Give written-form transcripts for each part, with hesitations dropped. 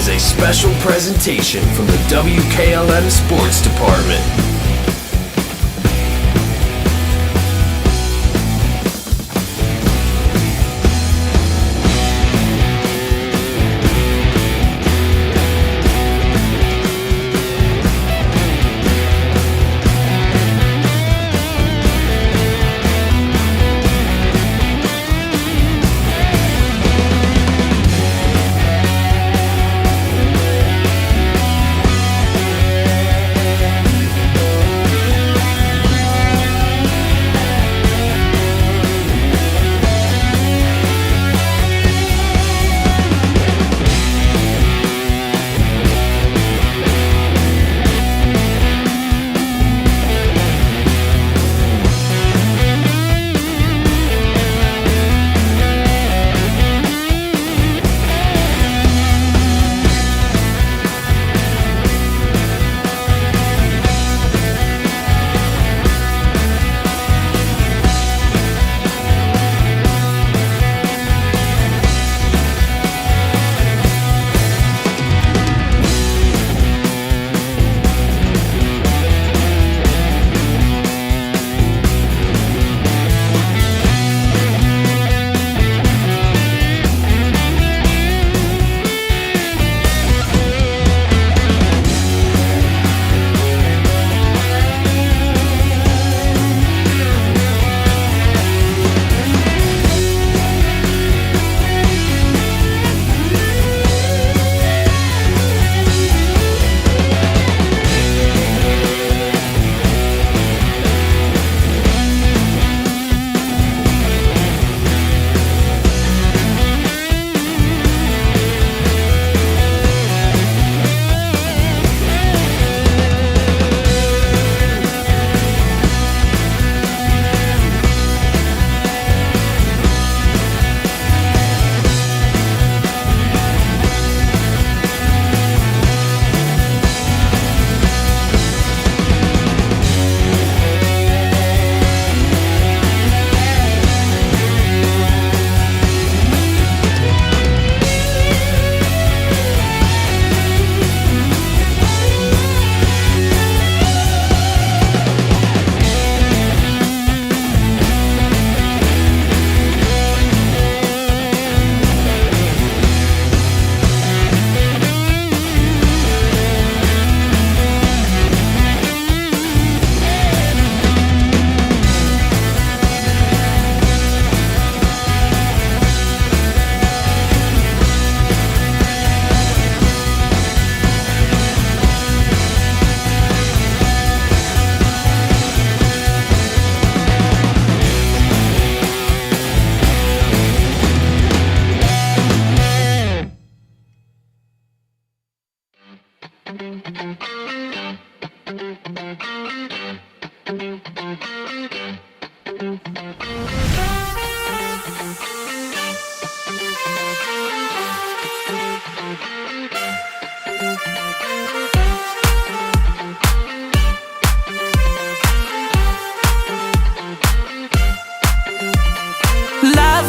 is a special presentation from the WKLM Sports Department.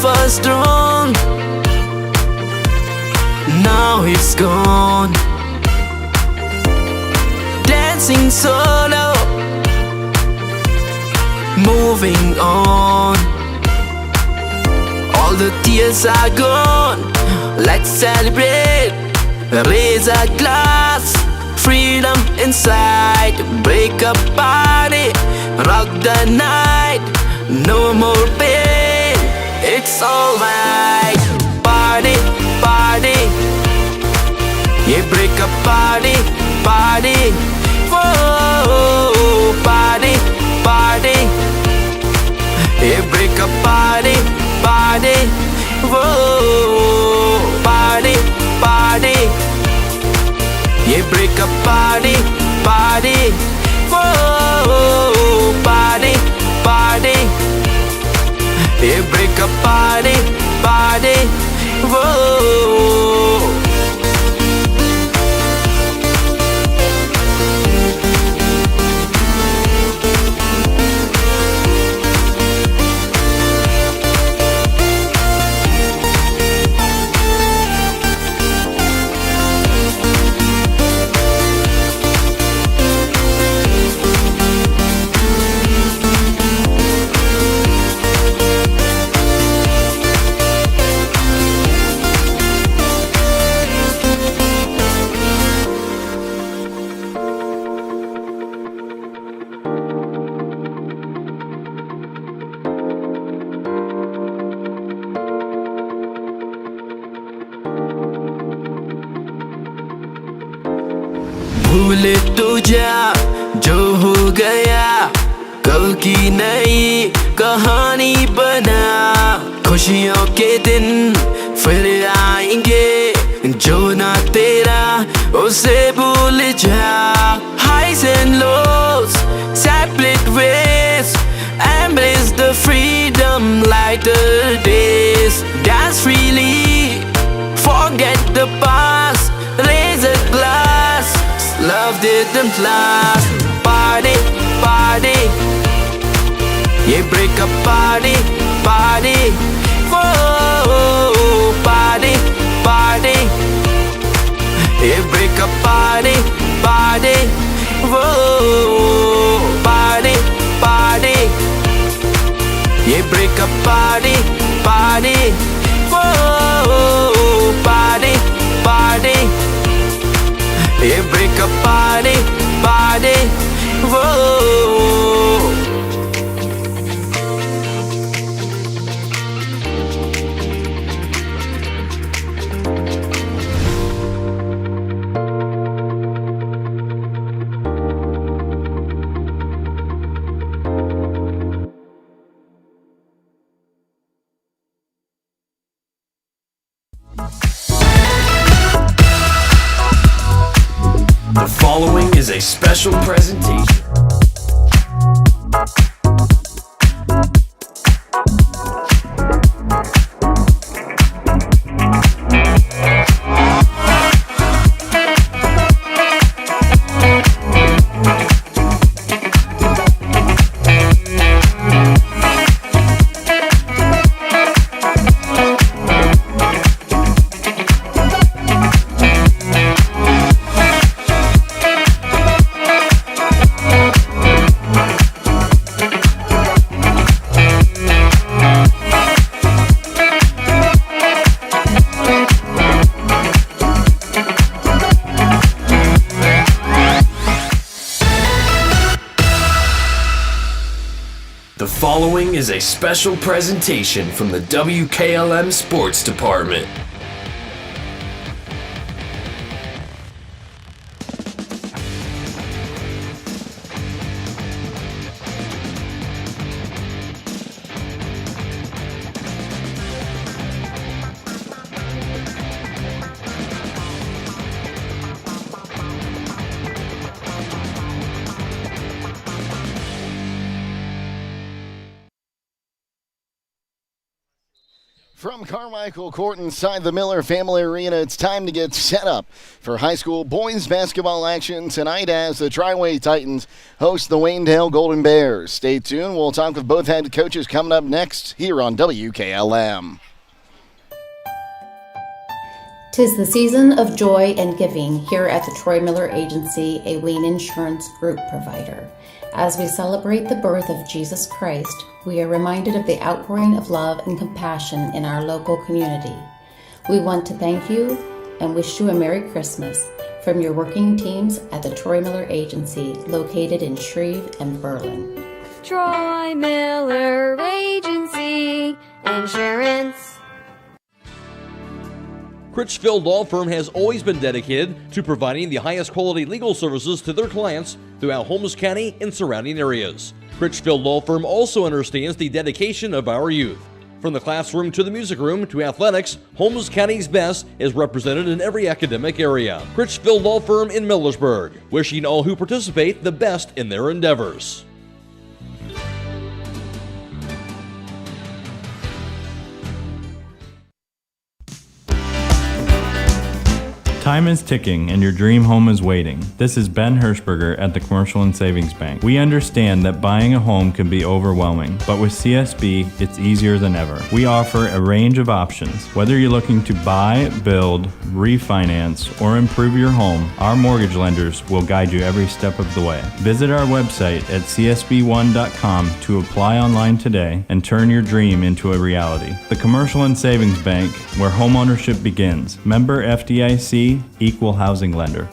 Was strong, now it's gone. Dancing solo, moving on. All the tears are gone. Let's celebrate, raise a glass. Freedom inside, break a party, rock the night. No more pain. It's alright. Party, party. Yeah, break a party, party. Whoa, party, party. Yeah, break a party, party. Whoa, party, party. Yeah, break a party, party. Whoa, party, party. Yeah, break a party, party. Whoa. भूले तुझा जो हो गया कल की नई कहानी बना खुशियों के दिन फिर आएंगे जो ना तेरा उसे भूल जा highs and lows separate ways embrace the freedom like the days dance freely forget the past raise a glass love didn't last party party yeah break up party party whoa party party yeah break up party party whoa party party yeah break up party party whoa party party yeah break up party party whoa The following is a special presentation. The following is a special presentation from the WKLM Sports Department. From Carmichael Court inside the Miller Family Arena, it's time to get set up for high school boys basketball action tonight as the Triway Titans host the Waynedale Golden Bears. Stay tuned. We'll talk with both head coaches coming up next here on WKLM. 'Tis the season of joy and giving here at the Troy Miller Agency, a Wayne Insurance Group provider. As we celebrate the birth of Jesus Christ, we are reminded of the outpouring of love and compassion in our local community. We want to thank you and wish you a Merry Christmas from your working teams at the Troy Miller Agency, located in Shreve and Berlin. Troy Miller Agency Insurance. Critchfield Law Firm has always been dedicated to providing the highest quality legal services to their clients throughout Holmes County and surrounding areas. Critchfield Law Firm also understands the dedication of our youth. From the classroom to the music room to athletics, Holmes County's best is represented in every academic area. Critchfield Law Firm in Millersburg, wishing all who participate the best in their endeavors. Time is ticking and your dream home is waiting. This is Ben Hirschberger at the Commercial and Savings Bank. We understand that buying a home can be overwhelming, but with CSB, it's easier than ever. We offer a range of options. Whether you're looking to buy, build, refinance, or improve your home, our mortgage lenders will guide you every step of the way. Visit our website at csb1.com to apply online today and turn your dream into a reality. The Commercial and Savings Bank, where homeownership begins. Member FDIC, Equal Housing Lender.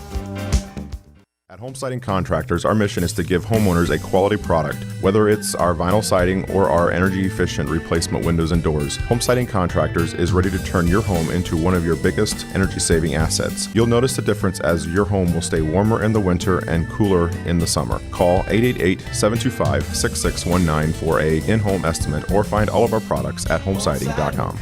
At Home Siding Contractors, our mission is to give homeowners a quality product, whether it's our vinyl siding or our energy-efficient replacement windows and doors. Home Siding Contractors is ready to turn your home into one of your biggest energy-saving assets. You'll notice the difference as your home will stay warmer in the winter and cooler in the summer. Call 888-725-6619 for a in-home estimate or find all of our products at homesiding.com.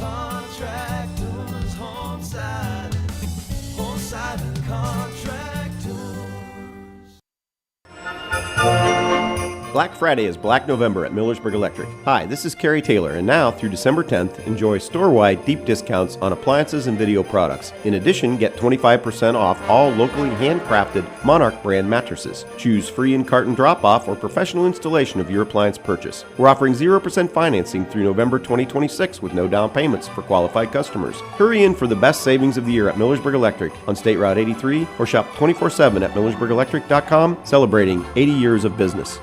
Black Friday is Black November at Millersburg Electric. Hi, this is Kerry Taylor, and now through December 10th, enjoy store-wide deep discounts on appliances and video products. In addition, get 25% off all locally handcrafted Monarch brand mattresses. Choose free in-carton drop-off or professional installation of your appliance purchase. We're offering 0% financing through November 2026 with no down payments for qualified customers. Hurry in for the best savings of the year at Millersburg Electric on State Route 83 or shop 24/7 at millersburgelectric.com, celebrating 80 years of business.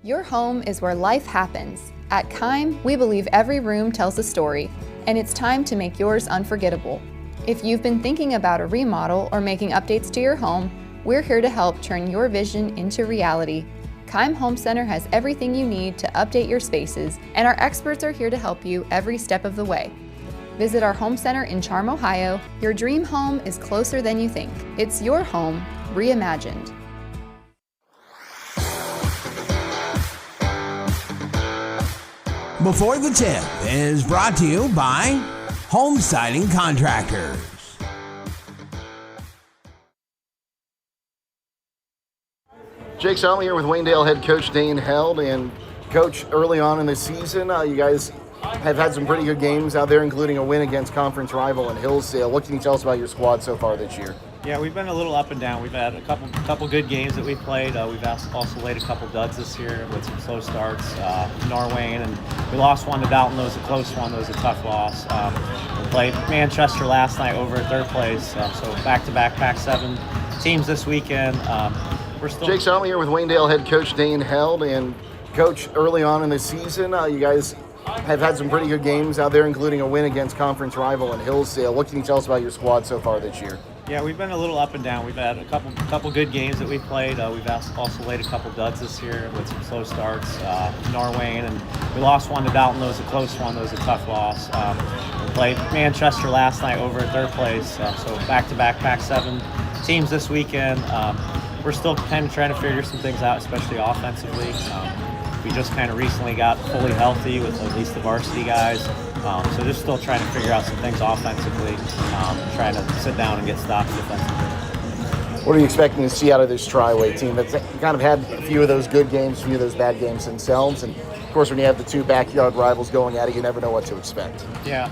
Your home is where life happens. At Keim, we believe every room tells a story, and it's time to make yours unforgettable. If you've been thinking about a remodel or making updates to your home, we're here to help turn your vision into reality. Keim Home Center has everything you need to update your spaces, and our experts are here to help you every step of the way. Visit our home center in Charm, Ohio. Your dream home is closer than you think. It's your home, reimagined. Before the Tip is brought to you by Home Siding Contractors. Jake Solomon here with Waynedale head coach Dane Held. And coach, early on in the season, you guys have had some pretty good games out there, including a win against conference rival in Hillsdale. What can you tell us about your squad so far this year? Yeah, we've been a little up and down. We've had a couple good games that we've played. We've also laid a couple duds this year with some slow starts. Norway, and we lost one to Dalton. That was a close one. That was a tough loss. We played Manchester last night over at third place. So back-to-back Pac-7 teams this weekend. We're still. Jake Solomon here with Waynedale head coach Dane Held. And coach, early on in the season, you guys have had some pretty good games out there, including a win against conference rival in Hillsdale. What can you tell us about your squad so far this year? Yeah, we've been a little up and down. We've had a couple good games that we've played. We've also laid a couple duds this year with some slow starts. Norway, and we lost one to Dalton. That was a close one. That was a tough loss. We played Manchester last night over at third place. So back-to-back Pac-7 teams this weekend. We're still kind of trying to figure some things out, especially offensively. We just kind of recently got fully healthy with at least the varsity guys. So just still trying to figure out some things offensively, trying to sit down and get stops defensively. What are you expecting to see out of this Triway team that's kind of had a few of those good games, a few of those bad games themselves? And of course, when you have the two backyard rivals going at it, you never know what to expect. Yeah,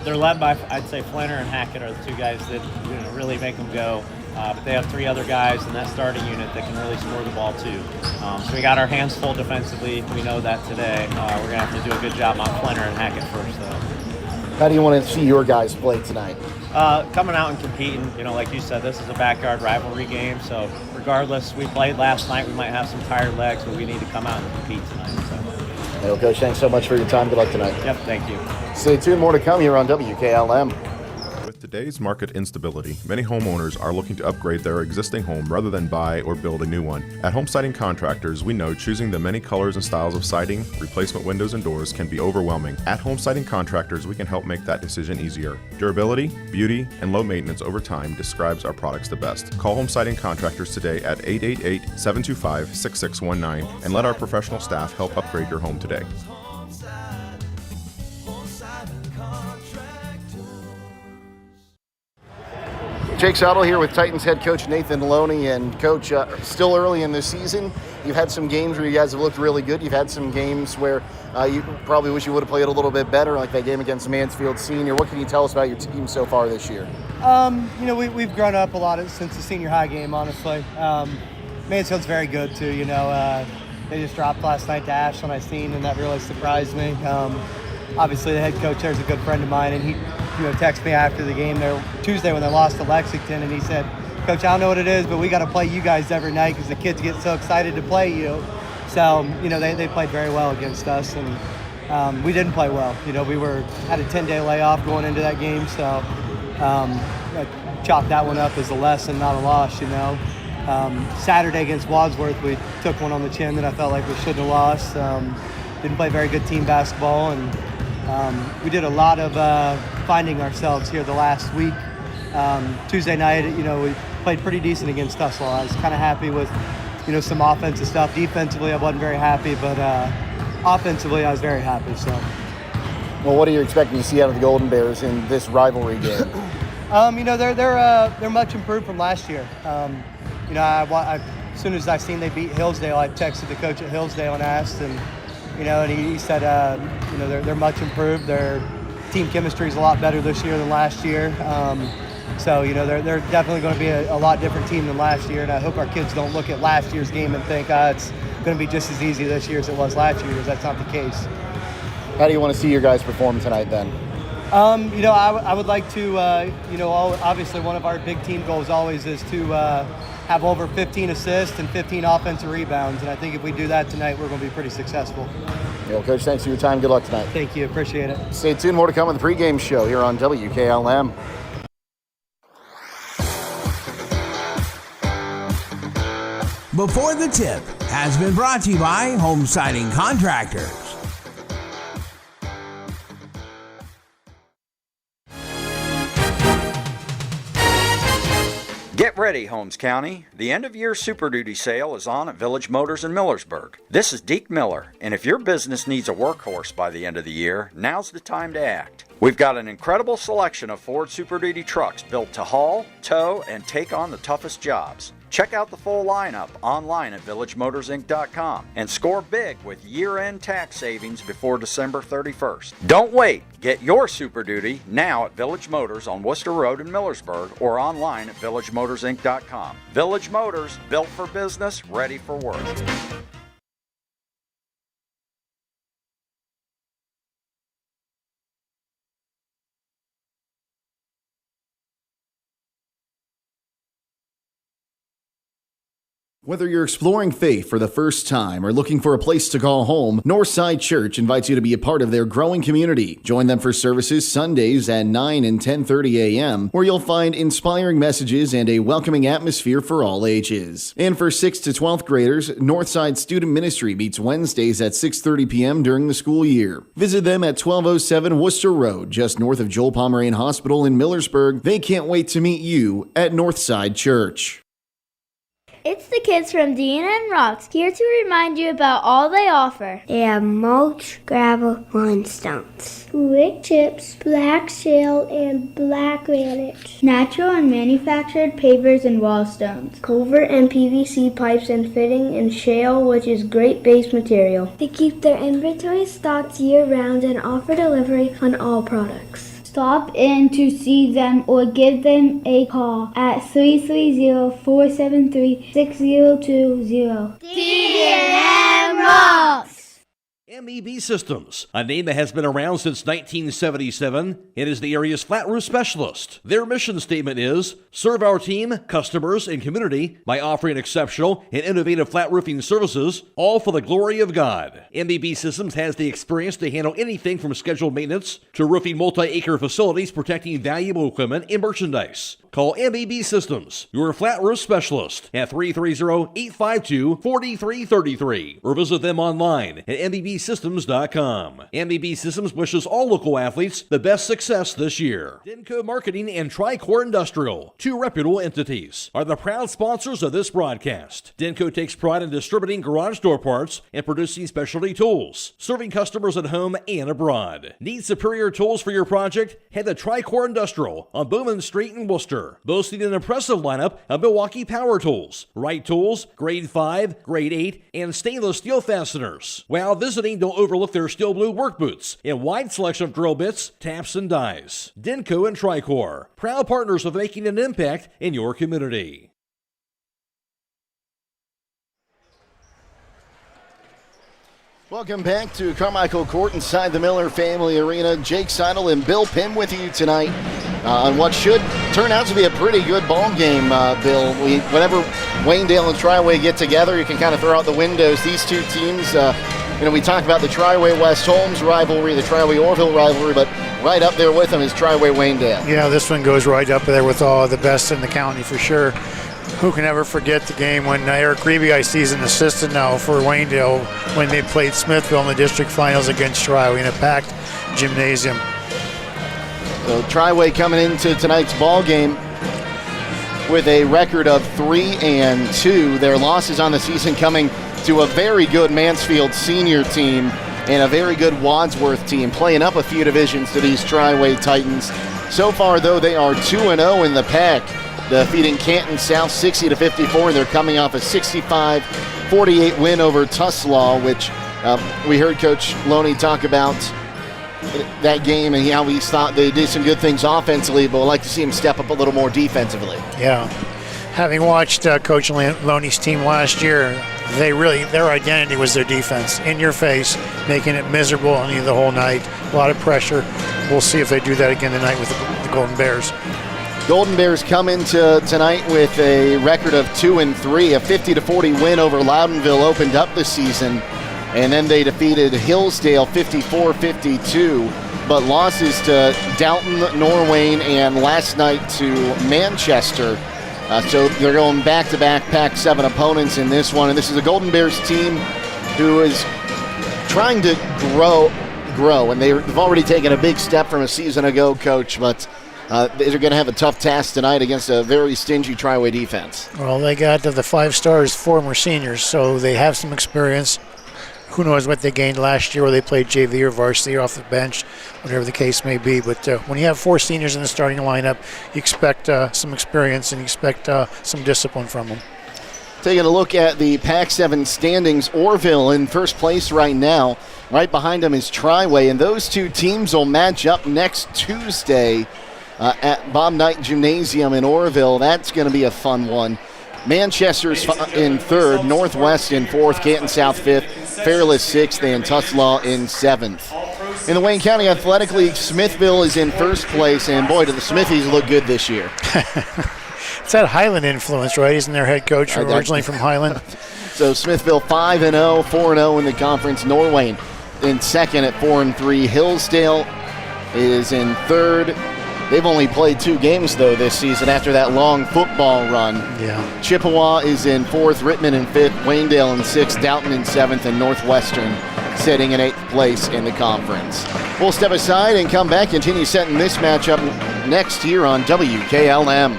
they're led by, I'd say, Flinner and Hackett are the two guys that really make them go. But they have three other guys in that starting unit that can really score the ball too. So we got our hands full defensively. We know that today. We're going to have to do a good job on Flinner and Hackett first, though. How do you want to see your guys play tonight? Coming out and competing. Like you said, this is a backyard rivalry game. So regardless, we played last night. We might have some tired legs, but we need to come out and compete tonight. So. Well, Coach, thanks so much for your time. Good luck tonight. Yep, thank you. Stay tuned. More to come here on WKLM. With today's market instability, many homeowners are looking to upgrade their existing home rather than buy or build a new one. At Home Siding Contractors, we know choosing the many colors and styles of siding, replacement windows, and doors can be overwhelming. At Home Siding Contractors, we can help make that decision easier. Durability, beauty, and low maintenance over time describes our products the best. Call Home Siding Contractors today at 888-725-6619 and let our professional staff help upgrade your home today. Jake Sottle here with Titans head coach Nathan Loney. And Coach, still early in the season, you've had some games where you guys have looked really good. You've had some games where you probably wish you would have played a little bit better, like that game against Mansfield Senior. What can you tell us about your team so far this year? We've grown up a lot since the senior high game, honestly. Mansfield's very good, too. They just dropped last night to Ashland, I seen, and that really surprised me. Obviously, the head coach there is a good friend of mine, and he texted me after the game there Tuesday when they lost to Lexington, and he said, Coach, I don't know what it is, but we got to play you guys every night because the kids get so excited to play you. So, they played very well against us, and we didn't play well. We had a 10-day layoff going into that game, so chalk that one up as a lesson, not a loss, you know. Saturday against Wadsworth, we took one on the chin that I felt like we shouldn't have lost. Didn't play very good team basketball, and we did a lot of finding ourselves here the last week. Tuesday night, you know, we played pretty decent against Tuslaw. I was kind of happy with, you know, some offensive stuff. Defensively, I wasn't very happy, but offensively, I was very happy. So, Well, what are you expecting to see out of the Golden Bears in this rivalry game? You know, they're much improved from last year. You know, as soon as I seen they beat Hillsdale, I texted the coach at Hillsdale and asked, and you know, and he said, you know, they're much improved. Their team chemistry is a lot better this year than last year. So, you know, they're definitely going to be a lot different team than last year, and I hope our kids don't look at last year's game and think, it's going to be just as easy this year as it was last year, because that's not the case. How do you want to see your guys perform tonight then? You know, I would like to, you know, obviously one of our big team goals always is to have over 15 assists and 15 offensive rebounds, and I think if we do that tonight, we're going to be pretty successful. Well, Coach, thanks for your time. Good luck tonight. Thank you. Appreciate it. Stay tuned. More to come on the pregame show here on WKLM. Before the Tip has been brought to you by Home Siding Contractors. Get ready, Holmes County. The end-of-year Super Duty sale is on at Village Motors in Millersburg. This is Deke Miller, and if your business needs a workhorse by the end of the year, now's the time to act. We've got an incredible selection of Ford Super Duty trucks built to haul, tow, and take on the toughest jobs. Check out the full lineup online at villagemotorsinc.com and score big with year-end tax savings before December 31st. Don't wait. Get your Super Duty now at Village Motors on Worcester Road in Millersburg or online at villagemotorsinc.com. Village Motors, built for business, ready for work. Whether you're exploring faith for the first time or looking for a place to call home, Northside Church invites you to be a part of their growing community. Join them for services Sundays at 9 and 10:30 a.m., where you'll find inspiring messages and a welcoming atmosphere for all ages. And for 6th to 12th graders, Northside Student Ministry meets Wednesdays at 6:30 p.m. during the school year. Visit them at 1207 Worcester Road, just north of Joel Pomeranian Hospital in Millersburg. They can't wait to meet you at Northside Church. It's the kids from Dean and Rocks, here to remind you about all they offer. They have mulch, gravel, limestone, wood chips, black shale, and black granite, natural and manufactured pavers and wall stones, culvert and PVC pipes and fitting, and shale, which is great base material. They keep their inventory stocked year-round and offer delivery on all products. Stop in to see them or give them a call at 330-473-6020. D&M Rocks! MEB Systems, a name that has been around since 1977. It is the area's flat roof specialist. Their mission statement is, serve our team, customers, and community by offering exceptional and innovative flat roofing services, all for the glory of God. MEB Systems has the experience to handle anything from scheduled maintenance to roofing multi-acre facilities protecting valuable equipment and merchandise. Call MEB Systems, your flat roof specialist, at 330-852-4333 or visit them online at MEBsystems.com. MEB Systems wishes all local athletes the best success this year. Denko Marketing and Tricor Industrial, two reputable entities, are the proud sponsors of this broadcast. Denko takes pride in distributing garage door parts and producing specialty tools, serving customers at home and abroad. Need superior tools for your project? Head to Tricor Industrial on Bowman Street in Worcester. Boasting an impressive lineup of Milwaukee power tools, Wright tools, grade 5, grade 8, and stainless steel fasteners. While visiting, don't overlook their steel blue work boots and wide selection of drill bits, taps, and dies. Denko and Tricor, proud partners of making an impact in your community. Welcome back to Carmichael Court inside the Miller Family Arena. Jake Seidel and Bill Pim with you tonight on what should turn out to be a pretty good ball game, Bill. Whenever Waynedale and Triway get together, you can kind of throw out the windows. These two teams, we talk about the Triway-West Holmes rivalry, the Triway-Orville rivalry, but right up there with them is Triway Waynedale. Yeah, this one goes right up there with all the best in the county for sure. Who can ever forget the game when Eric Reeby, I see, is an assistant now for Waynedale when they played Smithville in the district finals against Triway in a packed gymnasium. So Triway coming into tonight's ball game with a record of 3-2. Their losses on the season coming to a very good Mansfield senior team and a very good Wadsworth team, playing up a few divisions to these Triway Titans. So far, though, they are 2-0 in the pack, defeating Canton South 60-54, and they're coming off a 65-48 win over Tuslaw, which we heard Coach Loney talk about that game and how he thought they did some good things offensively, but would like to see him step up a little more defensively. Yeah. Having watched Coach Loney's team last year, their identity was their defense. In your face, making it miserable on you the whole night. A lot of pressure. We'll see if they do that again tonight with the Golden Bears. Golden Bears come into tonight with a record of 2-3. A 50-40 win over Loudonville opened up the season, and then they defeated Hillsdale 54-52, but losses to Dalton, Norwayne, and last night to Manchester. So they're going back-to-back Pac-7 opponents in this one, and this is a Golden Bears team who is trying to grow, and they've already taken a big step from a season ago, Coach, but they're going to have a tough task tonight against a very stingy Triway defense. Well, they got the 5 stars, former seniors, so they have some experience. Who knows what they gained last year, where they played JV or varsity off the bench, whatever the case may be. But when you have 4 seniors in the starting lineup, you expect some experience and you expect some discipline from them. Taking a look at the Pac-7 standings, Orville in first place right now. Right behind them is Triway, and those two teams will match up next Tuesday at Bob Knight Gymnasium in Orville. That's going to be a fun one. Manchester's in third, Northwest in fourth, Canton South fifth, Fairless sixth, and Tuslaw in seventh. In the Wayne County Athletic League, Smithville is in first place, and boy, do the Smithies look good this year. It's that Highland influence, right? Isn't their head coach originally from Highland? So Smithville 5-0, 4-0 in the conference. Norwayne in second at 4-3. Hillsdale is in third. They've only played 2 games, though, this season after that long football run. Yeah. Chippewa is in fourth, Rittman in fifth, Waynedale in sixth, Dalton in seventh, and Northwestern sitting in 8th place in the conference. We'll step aside and come back, continue setting this matchup next year on WKLM.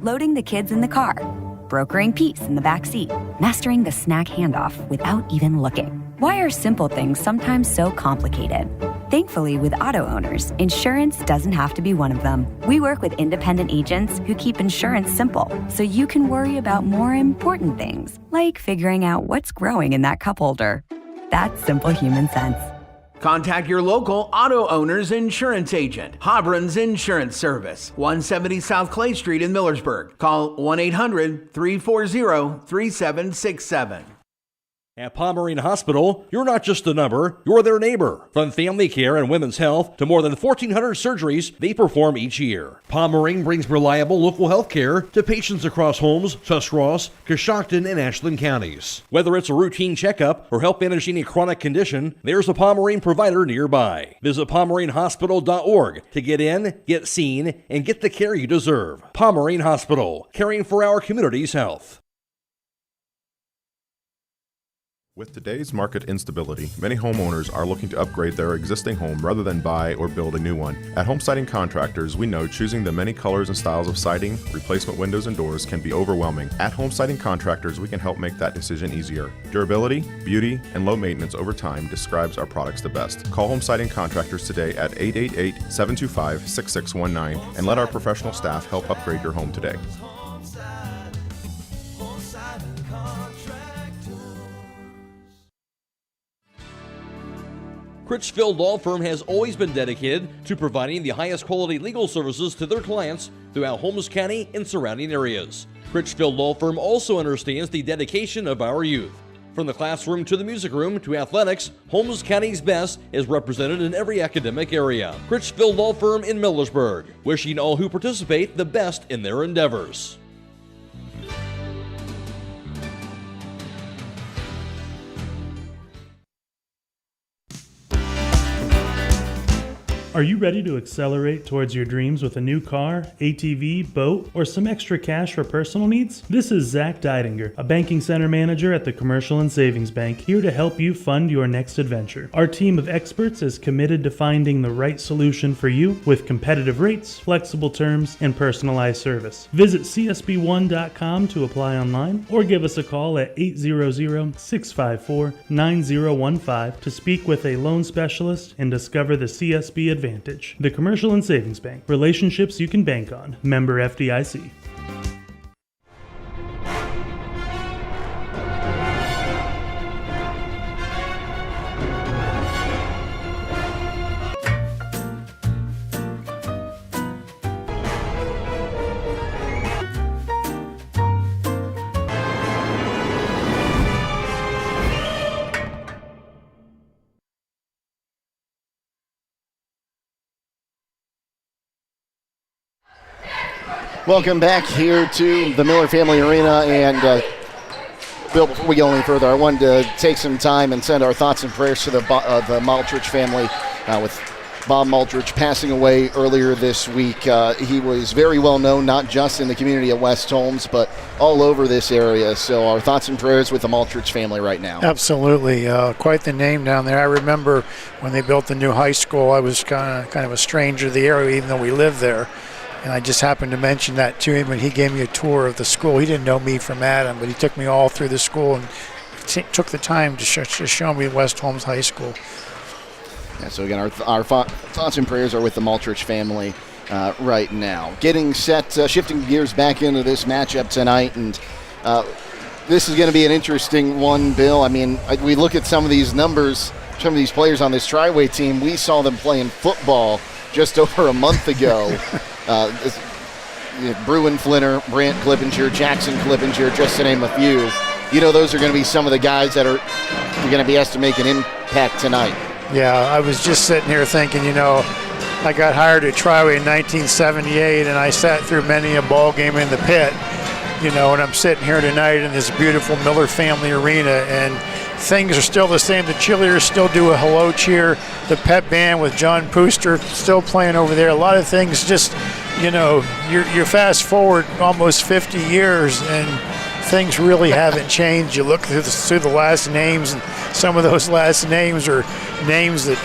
Loading the kids in the car, brokering peace in the back seat, mastering the snack handoff without even looking. Why are simple things sometimes so complicated? Thankfully, with auto owners, insurance doesn't have to be one of them. We work with independent agents who keep insurance simple, so you can worry about more important things, like figuring out what's growing in that cup holder. That's simple human sense. Contact your local auto owner's insurance agent. Hobron's Insurance Service, 170 South Clay Street in Millersburg. Call 1-800-340-3767. At Pomerene Hospital, you're not just a number, you're their neighbor. From family care and women's health to more than 1,400 surgeries they perform each year. Pomerene brings reliable local health care to patients across Holmes, Tuscarawas, Coshocton, and Ashland counties. Whether it's a routine checkup or help manage any chronic condition, there's a Pomerene provider nearby. Visit PomereneHospital.org to get in, get seen, and get the care you deserve. Pomerene Hospital, caring for our community's health. With today's market instability, many homeowners are looking to upgrade their existing home rather than buy or build a new one. At Home Siding Contractors, we know choosing the many colors and styles of siding, replacement windows, and doors can be overwhelming. At Home Siding Contractors, we can help make that decision easier. Durability, beauty, and low maintenance over time describes our products the best. Call Home Siding Contractors today at 888-725-6619 and let our professional staff help upgrade your home today. Critchfield Law Firm has always been dedicated to providing the highest quality legal services to their clients throughout Holmes County and surrounding areas. Critchfield Law Firm also understands the dedication of our youth. From the classroom to the music room to athletics, Holmes County's best is represented in every academic area. Critchfield Law Firm in Millersburg, wishing all who participate the best in their endeavors. Are you ready to accelerate towards your dreams with a new car, ATV, boat, or some extra cash for personal needs? This is Zach Deidinger, a banking center manager at the Commercial and Savings Bank, here to help you fund your next adventure. Our team of experts is committed to finding the right solution for you with competitive rates, flexible terms, and personalized service. Visit csb1.com to apply online or give us a call at 800-654-9015 to speak with a loan specialist and discover the CSB advantage. The Commercial and Savings Bank. Relationships you can bank on. Member FDIC. Welcome back here to the Miller Family Arena, and Bill, before we go any further, I wanted to take some time and send our thoughts and prayers to the Maltrich family with Bob Maltrich passing away earlier this week. He was very well known, not just in the community of West Holmes, but all over this area. So our thoughts and prayers with the Maltrich family right now. Absolutely. Quite the name down there. I remember when they built the new high school, I was kind of a stranger to the area, even though we lived there. And I just happened to mention that to him when he gave me a tour of the school. He didn't know me from Adam, but he took me all through the school and took the time to show me West Holmes High School. Yeah, so again, our thoughts and prayers are with the Maltrich family right now. Getting set, shifting gears back into this matchup tonight, and this is going to be an interesting one, Bill. I mean, we look at some of these numbers, some of these players on this Triway team. We saw them playing football just over a month ago. Bruin Flinner, Brant Clippinger, Jackson Clippinger, just to name a few. You know, those are going to be some of the guys that are going to be asked to make an impact tonight. Yeah, I was just sitting here thinking, you know, I got hired at Triway in 1978, and I sat through many a ball game in the pit, you know, and I'm sitting here tonight in this beautiful Miller Family Arena, and things are still the same. The cheerleaders still do a hello cheer. The pep band with John Pooster still playing over there. A lot of things just, you know, you're fast forward almost 50 years and things really haven't changed. You look through the last names, and some of those last names are names that,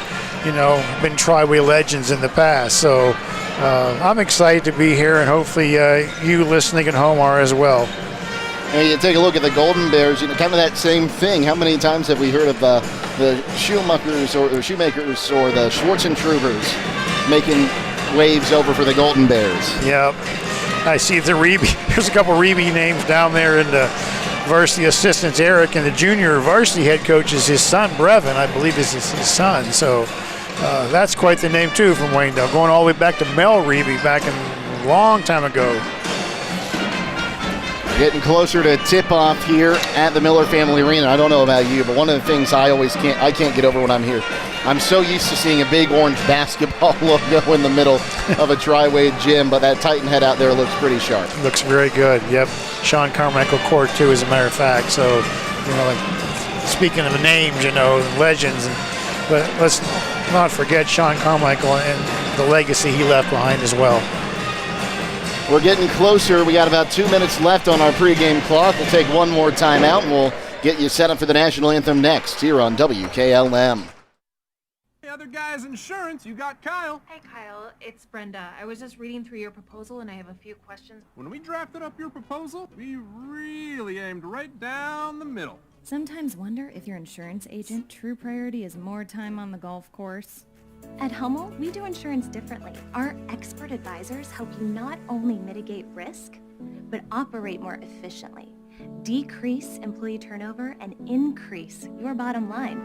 you know, have been Triway legends in the past. So I'm excited to be here, and hopefully you listening at home are as well. And you take a look at the Golden Bears, you know, kind of that same thing. How many times have we heard of the Shoemakers or the Schwarzentroopers making waves over for the Golden Bears? Yep. I see the there's a couple Reeby names down there in the varsity assistants, Eric, and the junior varsity head coach is his son, Brevin, I believe is his son. So that's quite the name, too, from Waynedale, going all the way back to Mel Reeby back a long time ago. Getting closer to tip-off here at the Miller Family Arena. I don't know about you, but one of the things I can't get over when I'm here, I'm so used to seeing a big orange basketball logo in the middle of a Triway gym, but that Titan head out there looks pretty sharp. Looks very good, yep. Sean Carmichael Court, too, as a matter of fact. So, you know, like, speaking of names, you know, legends, but let's not forget Sean Carmichael and the legacy he left behind as well. We're getting closer. We got about 2 minutes left on our pregame clock. We'll take one more timeout, and we'll get you set up for the national anthem next here on WKLM. Hey, other guys' insurance, you got Kyle. Hey, Kyle, it's Brenda. I was just reading through your proposal, and I have a few questions. When we drafted up your proposal, we really aimed right down the middle. Sometimes wonder if your insurance agent true priority is more time on the golf course. At Hummel, we do insurance differently. Our expert advisors help you not only mitigate risk, but operate more efficiently, decrease employee turnover, and increase your bottom line.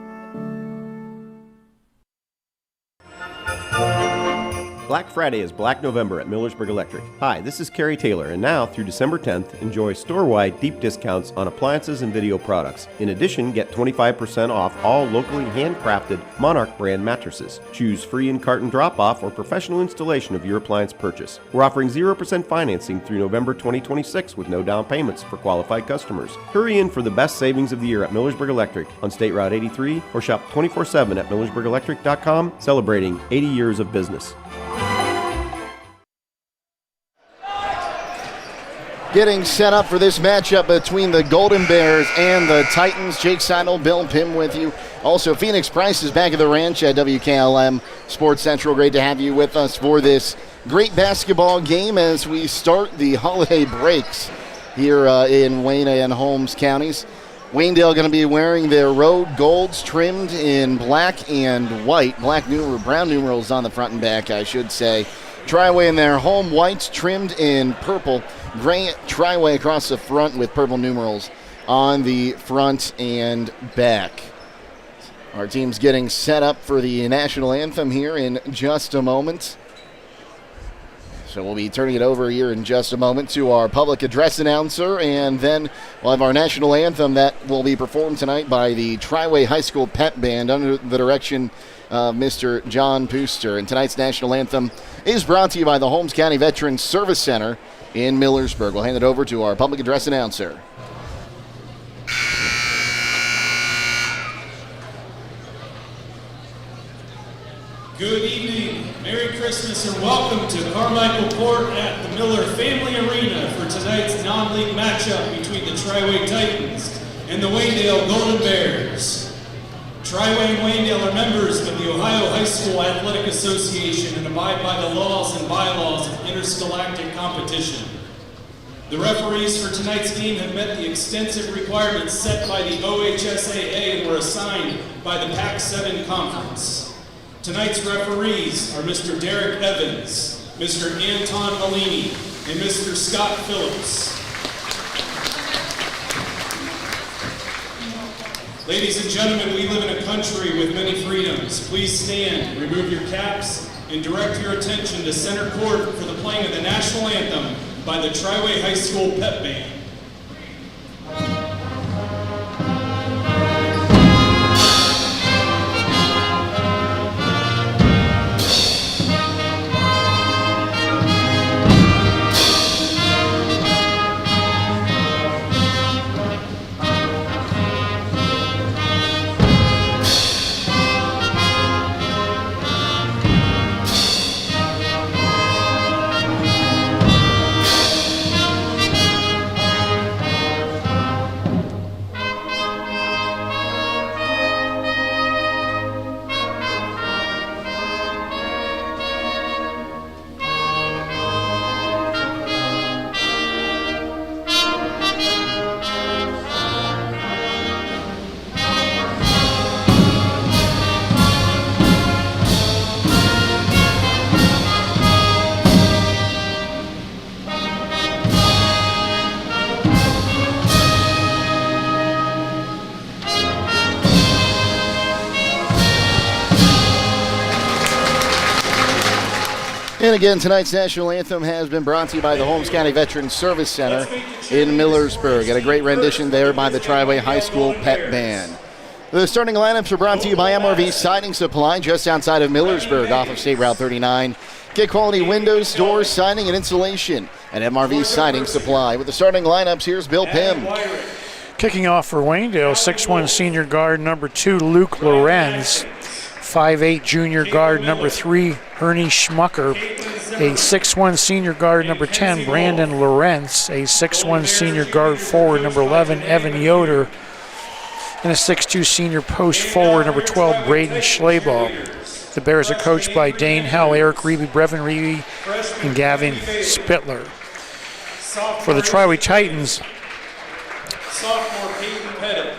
Black Friday is Black November at Millersburg Electric. Hi, this is Carrie Taylor, and now through December 10th, enjoy store-wide deep discounts on appliances and video products. In addition, get 25% off all locally handcrafted Monarch brand mattresses. Choose free in-carton drop-off or professional installation of your appliance purchase. We're offering 0% financing through November 2026 with no down payments for qualified customers. Hurry in for the best savings of the year at Millersburg Electric on State Route 83 or shop 24/7 at millersburgelectric.com, celebrating 80 years of business. Getting set up for this matchup between the Golden Bears and the Titans. Jake Seidel, Bill Pim with you. Also, Phoenix Price is back at the ranch at WKLM Sports Central. Great to have you with us for this great basketball game as we start the holiday breaks here in Wayne and Holmes counties. Waynedale going to be wearing their road golds trimmed in black and white. Brown numerals on the front and back, I should say. Triway in their home whites trimmed in purple. Gray Triway across the front with purple numerals on the front and back. Our team's getting set up for the national anthem here in just a moment. So we'll be turning it over here in just a moment to our public address announcer, and then we'll have our national anthem that will be performed tonight by the Triway High School Pep Band under the direction of Mr. John Pooster. And tonight's national anthem is brought to you by the Holmes County Veterans Service Center in Millersburg. We'll hand it over to our public address announcer. Good evening, Merry Christmas, and welcome to Carmichael Court at the Miller Family Arena for tonight's non-league matchup between the Triway Titans and the Waynedale Golden Bears. Triway and Waynedale are members of the Ohio High School Athletic Association and abide by the laws and bylaws of interscholastic competition. The referees for tonight's game have met the extensive requirements set by the OHSAA and were assigned by the Pac-7 Conference. Tonight's referees are Mr. Derek Evans, Mr. Anton Malini, and Mr. Scott Phillips. Ladies and gentlemen, we live in a country with many freedoms. Please stand, remove your caps, and direct your attention to center court for the playing of the national anthem by the Triway High School Pep Band. And again, tonight's national anthem has been brought to you by the Holmes County Veterans Service Center in Millersburg. And a great rendition there by the Triway High School Pep Band. The starting lineups are brought to you by MRV Siding Supply, just outside of Millersburg, off of State Route 39. Get quality windows, doors, siding, and insulation at MRV Siding Supply. With the starting lineups, here's Bill Pim. Kicking off for Waynedale, 6'1 senior guard number 2, Luke Lorenz. 5'8 junior guard number 3, Ernie Schmucker. A 6'1 senior guard number 10, Brandon Lorenz. A 6'1 senior guard forward number 11, Evan Yoder. And a 6'2 senior post forward number 12, Braden Schlabach. The Bears are coached by Dane Howell, Eric Reeby, Brevin Reeby, and Gavin Spittler. For the Triway Titans,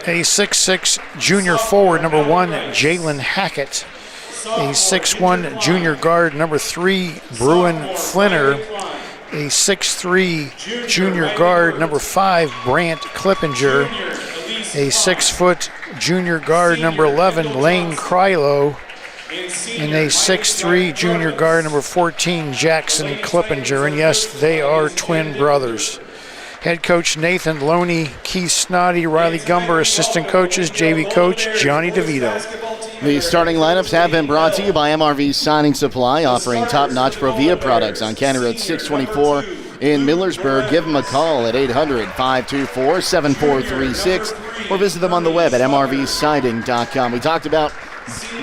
a 6'6 junior forward number 1, Jalen Hackett. A 6'1 junior guard number 3, Bruin Flinner. A 6'3 junior guard number 5, Brant Klippinger. A 6 foot junior guard number 11, Lane Krylo. and a 6'3" junior guard, number 14, Jackson Clippinger. And yes, they are twin brothers. Head coach Nathan Loney, Keith Snoddy, Riley Gumber, assistant coaches, JV coach Johnny DeVito. The starting lineups have been brought to you by MRV Signing Supply, offering top-notch Provia products on County Road 624 in Millersburg. Give them a call at 800-524-7436 or visit them on the web at mrvsiding.com. We talked about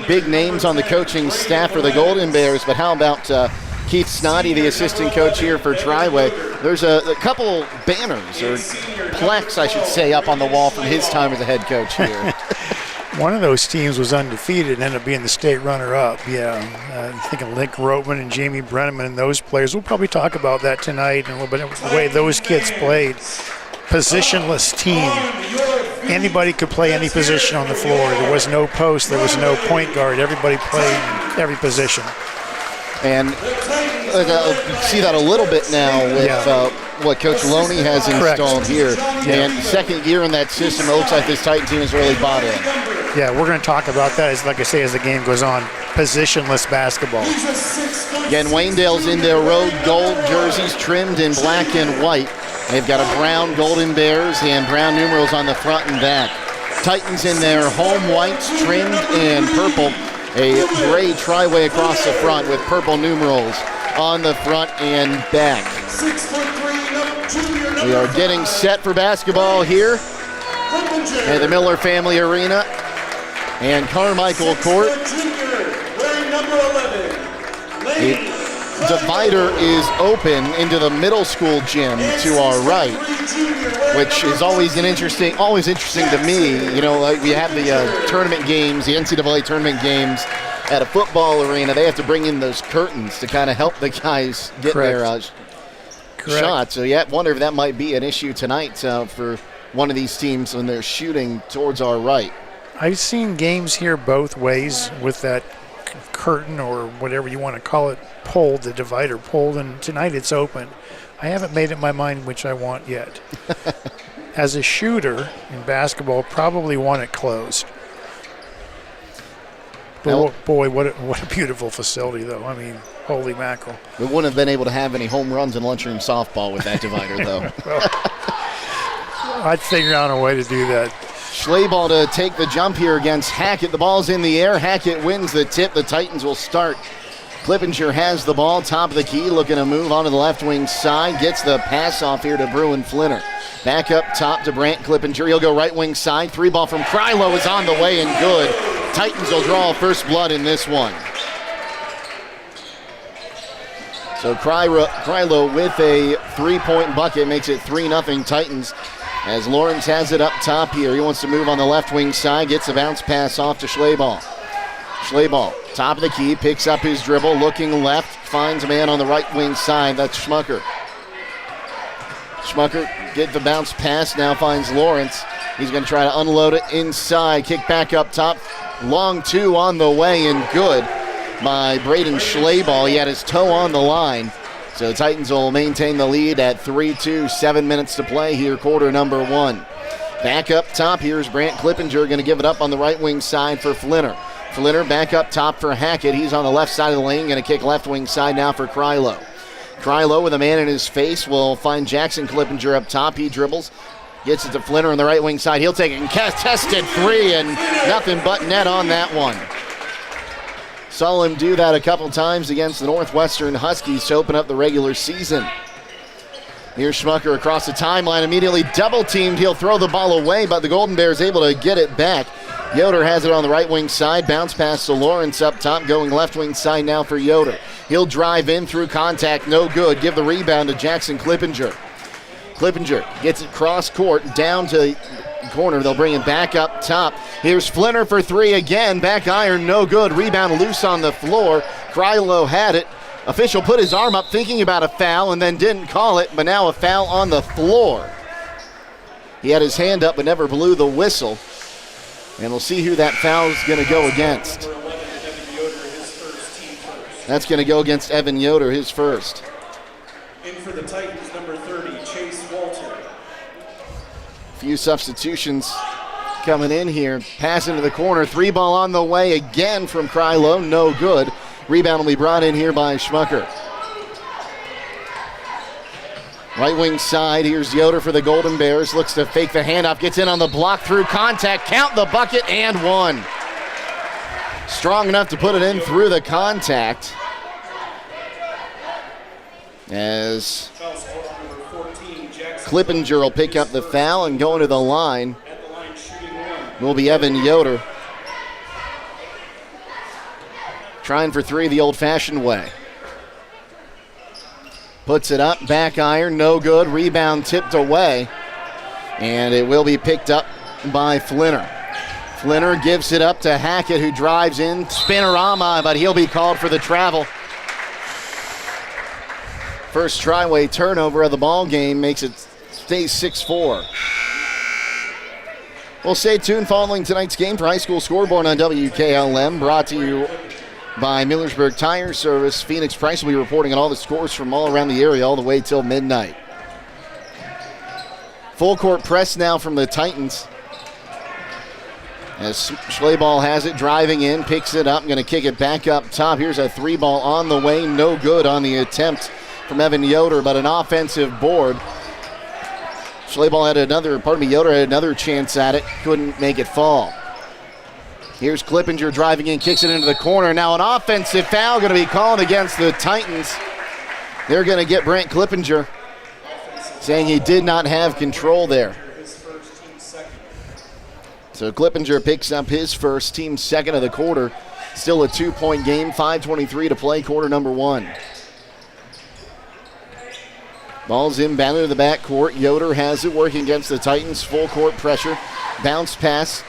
big names on the coaching staff for the Golden Bears, but how about Keith Snoddy, the assistant coach here for Triway? There's a couple banners, or plaques, I should say, up on the wall from his time as a head coach here. One of those teams was undefeated and ended up being the state runner-up. Yeah, I'm thinking Link Roteman and Jamie Brenneman and those players. We'll probably talk about that tonight and a little bit of the way those kids played. Positionless team. Anybody could play any position on the floor. There was no post. There was no point guard. Everybody played every position. And you see that a little bit now with what Coach Loney has installed here. Yeah. And second year in that system, it looks like this Titan team has really bought in. Yeah, we're going to talk about that, as like I say, as the game goes on. Positionless basketball. Again, Waynedale's in their road gold jerseys trimmed in black and white. They've got a brown Golden Bears and brown numerals on the front and back. Titans in their home whites trimmed in purple. A gray Triway across the front with purple numerals on the front and back. We are getting set for basketball here at the Miller Family Arena and Carmichael Court. The divider is open into the middle school gym to our right, which is always interesting to me. You know, like we have the tournament games, the NCAA tournament games at a football arena. They have to bring in those curtains to kind of help the guys get their shots. So yeah, I wonder if that might be an issue tonight for one of these teams when they're shooting towards our right. I've seen games here both ways with that curtain or whatever you want to call it pulled, the divider pulled, and tonight it's open. I haven't made up my mind which I want yet. As a shooter in basketball, probably want it closed. But boy, what a beautiful facility, though. I mean, holy mackerel. We wouldn't have been able to have any home runs in lunchroom softball with that divider, though. Well, I'd figure out a way to do that. Schlaball to take the jump here against Hackett. The ball's in the air. Hackett wins the tip. The Titans will start. Clippinger has the ball, top of the key, looking to move onto the left wing side. Gets the pass off here to Bruin Flinner. Back up top to Brant Clippinger. He'll go right wing side. Three ball from Krylo is on the way and good. Titans will draw first blood in this one. So Krylo with a three-point bucket makes it 3-0 Titans. As Lawrence has it up top here. He wants to move on the left wing side. Gets a bounce pass off to Schlaball. Schlaball, top of the key, picks up his dribble, looking left, finds a man on the right wing side. That's Schmucker. Schmucker get the bounce pass, now finds Lawrence. He's going to try to unload it inside. Kick back up top. Long two on the way and good by Braden Schlaball. He had his toe on the line. So the Titans will maintain the lead at 3-2, 7 minutes to play here, quarter number one. Back up top, here's Brant Clippinger going to give it up on the right wing side for Flinner. Flinner back up top for Hackett. He's on the left side of the lane, going to kick left wing side now for Krylo. Krylo with a man in his face will find Jackson Clippinger up top. He dribbles, gets it to Flinner on the right wing side. He'll take a contested three and nothing but net on that one. Saw him do that a couple times against the Northwestern Huskies to open up the regular season. Here's Schmucker across the timeline, immediately double teamed. He'll throw the ball away, but the Golden Bears able to get it back. Yoder has it on the right wing side. Bounce pass to Lawrence up top, going left wing side now for Yoder. He'll drive in through contact, no good. Give the rebound to Jackson Clippinger. Clippinger gets it cross court, down to the corner. They'll bring it back up top. Here's Flinner for three again. Back iron, no good. Rebound loose on the floor. Krylo had it. Official put his arm up thinking about a foul and then didn't call it, but now a foul on the floor. He had his hand up but never blew the whistle. And we'll see who that foul is going to go against. That's going to go against Evan Yoder, his first. In for the Titans, number 30, Chase Walter. Few substitutions coming in here. Pass into the corner. 3 ball on the way again from Krylo. No good. Rebound will be brought in here by Schmucker. Right wing side. Here's Yoder for the Golden Bears. Looks to fake the handoff. Gets in on the block through contact. Count the bucket and one. Strong enough to put it in through the contact. As Clippinger will pick up the foul and go into the line. Will be Evan Yoder. Trying for 3 the old-fashioned way. Puts it up, back iron, no good. Rebound tipped away. And it will be picked up by Flinner. Flinner gives it up to Hackett, who drives in. Spinorama, but he'll be called for the travel. First Triway turnover of the ball game makes it stay 6-4. Well, stay tuned following tonight's game for High School Scoreboard on WKLM, brought to you by Millersburg Tire Service. Phoenix Price will be reporting on all the scores from all around the area all the way till midnight. Full court press now from the Titans. As Schleball has it, driving in, picks it up, going to kick it back up top. Here's a 3 ball on the way, no good on the attempt from Evan Yoder, but an offensive board. Schleball had Yoder had another chance at it, couldn't make it fall. Here's Clippinger driving in, kicks it into the corner. Now an offensive foul going to be called against the Titans. They're going to get Brant Clippinger, saying he did not have control there. So Clippinger picks up his first, team second of the quarter. Still a 2-point game, 5:23 to play, quarter number 1. Ball's inbounded to the backcourt. Yoder has it, working against the Titans. Full court pressure. Bounce pass.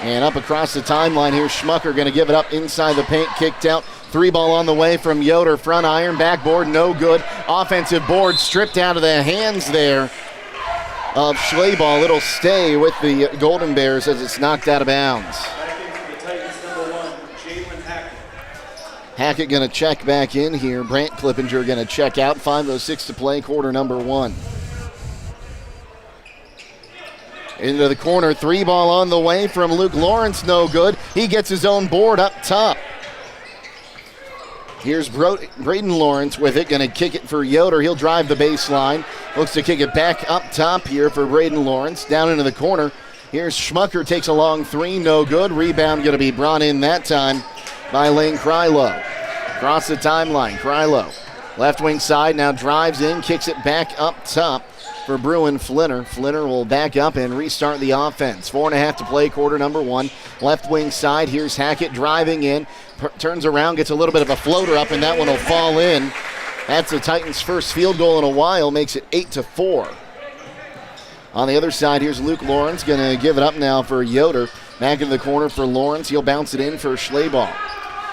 And up across the timeline here, Schmucker going to give it up inside the paint, kicked out. 3 ball on the way from Yoder. Front iron, backboard, no good. Offensive board stripped out of the hands there of Schleball. It'll stay with the Golden Bears as it's knocked out of bounds. Hackett going to check back in here. Brant Clippinger going to check out. 5:06 to play, quarter number 1. Into the corner, 3 ball on the way from Luke Lawrence, no good. He gets his own board up top. Here's Braden Lawrence with it, going to kick it for Yoder. He'll drive the baseline. Looks to kick it back up top here for Braden Lawrence. Down into the corner. Here's Schmucker, takes a long 3, no good. Rebound going to be brought in that time by Lane Krylo. Across the timeline, Krylo. Left wing side, now drives in, kicks it back up top for Bruin Flinner. Flinner will back up and restart the offense. 4.5 to play, quarter number 1. Left wing side, here's Hackett driving in. Turns around, gets a little bit of a floater up, and that one will fall in. That's the Titans' first field goal in a while, makes it 8-4. On the other side, here's Luke Lawrence, going to give it up now for Yoder. Back in the corner for Lawrence. He'll bounce it in for Schleball.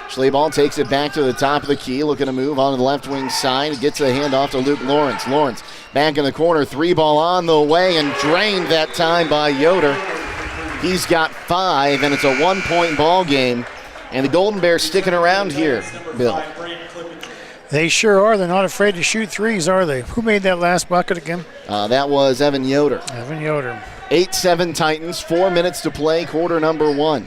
Schleball takes it back to the top of the key, looking to move on to the left wing side. Gets the handoff to Luke Lawrence. Lawrence back in the corner, 3 ball on the way, and drained that time by Yoder. He's got 5, and it's a 1-point ball game. And the Golden Bears sticking around here, Bill. They sure are. They're not afraid to shoot threes, are they? Who made that last bucket again? That was Evan Yoder. Evan Yoder. 8-7 Titans, 4 minutes to play, quarter number 1.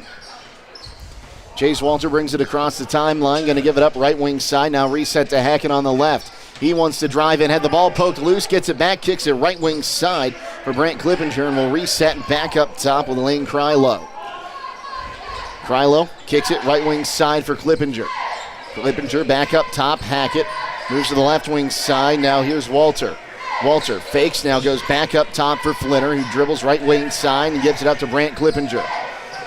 Chase Walter brings it across the timeline, going to give it up right wing side. Now reset to Hackett on the left. He wants to drive in, had the ball poked loose, gets it back, kicks it right wing side for Brant Clippinger, and will reset back up top with Lane Krylo. Krylo kicks it right wing side for Clippinger. Clippinger back up top, Hackett moves to the left wing side. Now here's Walter. Walter fakes, now goes back up top for Flinner, who dribbles right wing side and gets it up to Brant Clippinger.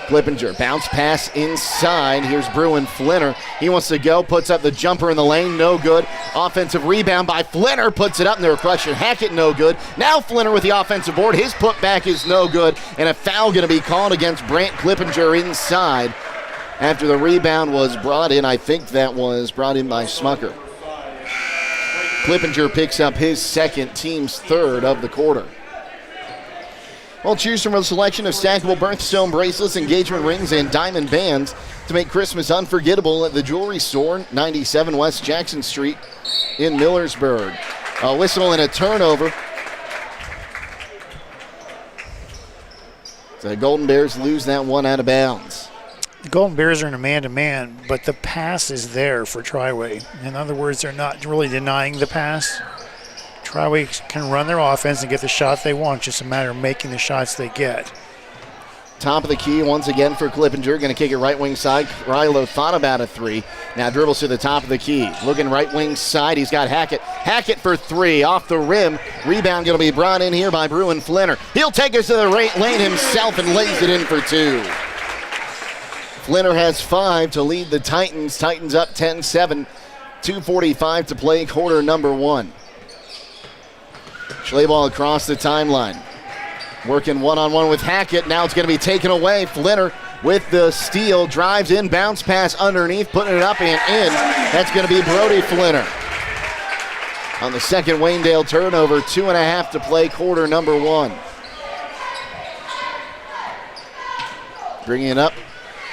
Clippinger, bounce pass inside. Here's Bruin Flinner. He wants to go, puts up the jumper in the lane, no good. Offensive rebound by Flinner, puts it up in the reflection. Hackett, no good. Now Flinner with the offensive board. His putback is no good, and a foul going to be called against Brant Clippinger inside after the rebound was brought in. I think that was brought in by Smucker. Clippinger picks up his second, team's third of the quarter. Well, choose from a selection of stackable birthstone bracelets, engagement rings, and diamond bands to make Christmas unforgettable at the jewelry store, 97 West Jackson Street in Millersburg. A whistle and a turnover. The Golden Bears lose that one out of bounds. The Golden Bears are in a man-to-man, but the pass is there for Triway. In other words, they're not really denying the pass. Triway can run their offense and get the shot they want. Just a matter of making the shots they get. Top of the key once again for Clippinger. Going to kick it right wing side. Rilo thought about a three. Now dribbles to the top of the key. Looking right wing side. He's got Hackett. Hackett for three. Off the rim. Rebound going to be brought in here by Bruin Flinner. He'll take us to the lane himself and lays it in for two. Flinner has 5 to lead the Titans. Titans up 10-7. 2:45 to play, quarter number 1. Schleball across the timeline. Working one-on-one with Hackett. Now it's going to be taken away. Flinner with the steal. Drives in, bounce pass underneath, putting it up and in. That's going to be Brody Flinner. On the second Waynedale turnover, 2.5 to play, quarter number 1. Bringing it up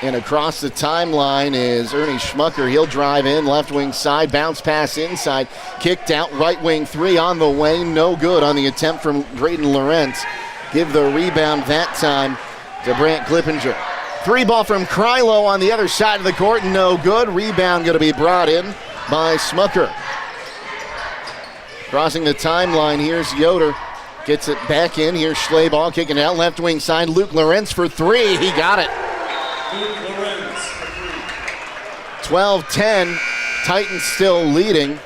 and across the timeline is Ernie Schmucker. He'll drive in, left wing side, bounce pass inside. Kicked out, right wing three on the way. No good on the attempt from Braden Lawrence. Give the rebound that time to Brant Clippinger. Three ball from Krylo on the other side of the court. No good. Rebound going to be brought in by Smucker. Crossing the timeline, here's Yoder. Gets it back in. Here's Schleball kicking it out. Left wing side. Luke Lawrence for three. He got it. 12-10. Titans still leading.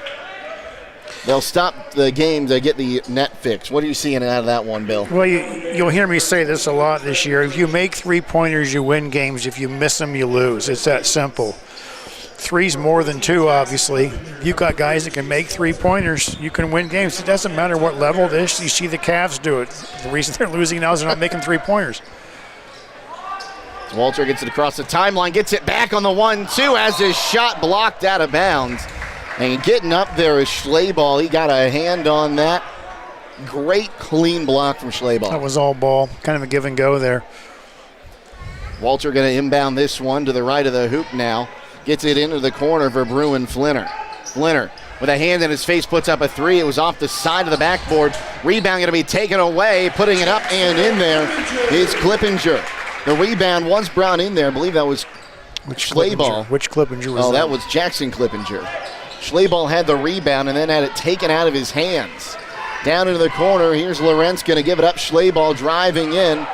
They'll stop the game to get the net fixed. What are you seeing out of that one, Bill? Well, you'll hear me say this a lot this year. If you make three-pointers, you win games. If you miss them, you lose. It's that simple. Three's more than two, obviously. You've got guys that can make three-pointers. You can win games. It doesn't matter what level it is. You see the Cavs do it. The reason they're losing now is they're not making three-pointers. Walter gets it across the timeline, gets it back on the 1-2 as his shot blocked out of bounds. And getting up there is Schleball. He got a hand on that. Great clean block from Schleball. That was all ball. Kind of a give and go there. Walter going to inbound this one to the right of the hoop now. Gets it into the corner for Bruin Flinner. Flinner with a hand in his face puts up a three. It was off the side of the backboard. Rebound going to be taken away. Putting it up and in there is Clippinger. The rebound was brought in there. I believe that was Schleball. Which Clippinger was that? Oh, that was Jackson Clippinger. Schleball had the rebound and then had it taken out of his hands. Down into the corner, here's Lawrence going to give it up. Schleball driving in.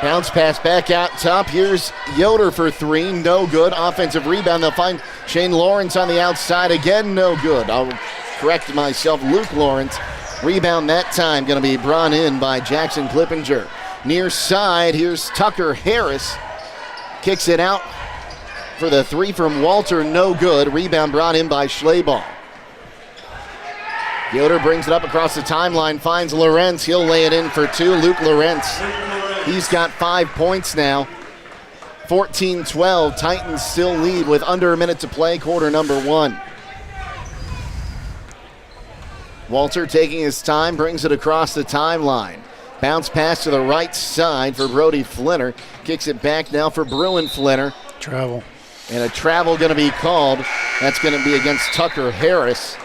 Bounce pass back out top. Here's Yoder for three. No good. Offensive rebound. They'll find Shane Lawrence on the outside. Again, no good. I'll correct myself. Luke Lawrence. Rebound that time going to be brought in by Jackson Clippinger. Near side, here's Tucker Harris. Kicks it out for the three from Walter. No good. Rebound brought in by Schleball. Yoder brings it up across the timeline. Finds Lawrence. He'll lay it in for two. Luke Lawrence. He's got 5 points now. 14-12. Titans still lead with under a minute to play, quarter number 1. Walter taking his time, brings it across the timeline. Bounce pass to the right side for Brody Flinner. Kicks it back now for Bruin Flinner. Travel. And a travel going to be called. That's going to be against Tucker Harris.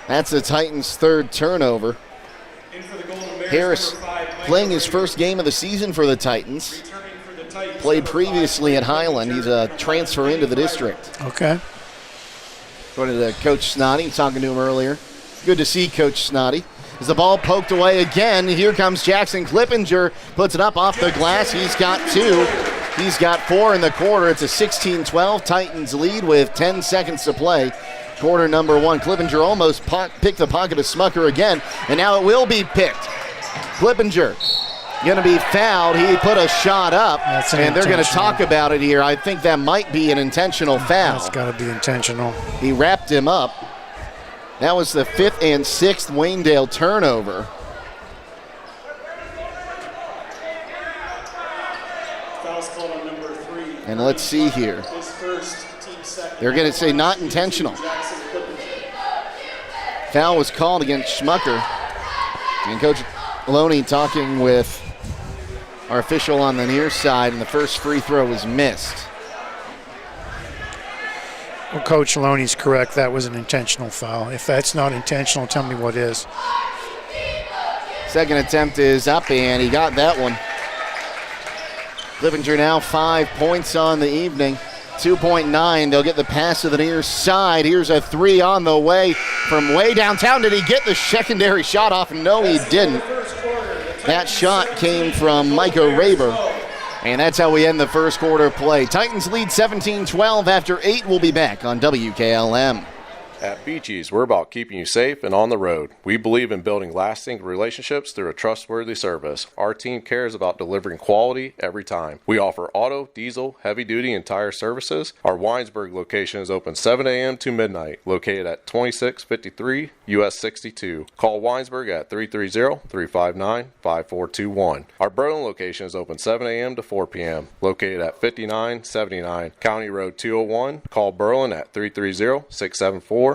That's the Titans' third turnover. Harris playing his first game of the season for the Titans. Played previously at Highland. He's a transfer into the district. Okay. According to Coach Snoddy, talking to him earlier. Good to see Coach Snoddy. As the ball poked away again, here comes Jackson Clippinger. Puts it up off the glass. He's got 2. He's got 4 in the quarter. It's a 16-12 Titans lead with 10 seconds to play. Quarter number 1. Clippinger almost picked the pocket of Smucker again, and now it will be picked. Clippinger going to be fouled. He put a shot up, and they're going to talk about it here. I think that might be an intentional foul. That's got to be intentional. He wrapped him up. That was the 5th and 6th Waynedale turnover. And let's see here. They're going to say not intentional. Foul was called against Schmucker. And Coach Loney talking with our official on the near side, and the first free throw was missed. Well, Coach Loney's correct. That was an intentional foul. If that's not intentional, tell me what is. Second attempt is up, and he got that one. Clippinger now 5 points on the evening. 2.9. They'll get the pass to the near side. Here's a three on the way from way downtown. Did he get the secondary shot off? No, he didn't. That shot came from Micah Raber. And that's how we end the first quarter play. Titans lead 17-12 after 8. We'll be back on WKLM. At Beachy's, we're about keeping you safe and on the road. We believe in building lasting relationships through a trustworthy service. Our team cares about delivering quality every time. We offer auto, diesel, heavy-duty, and tire services. Our Winesburg location is open 7 a.m. to midnight, located at 2653 US 62. Call Winesburg at 330-359-5421. Our Berlin location is open 7 a.m. to 4 p.m., located at 5979 County Road 201. Call Berlin at 330-674-6970.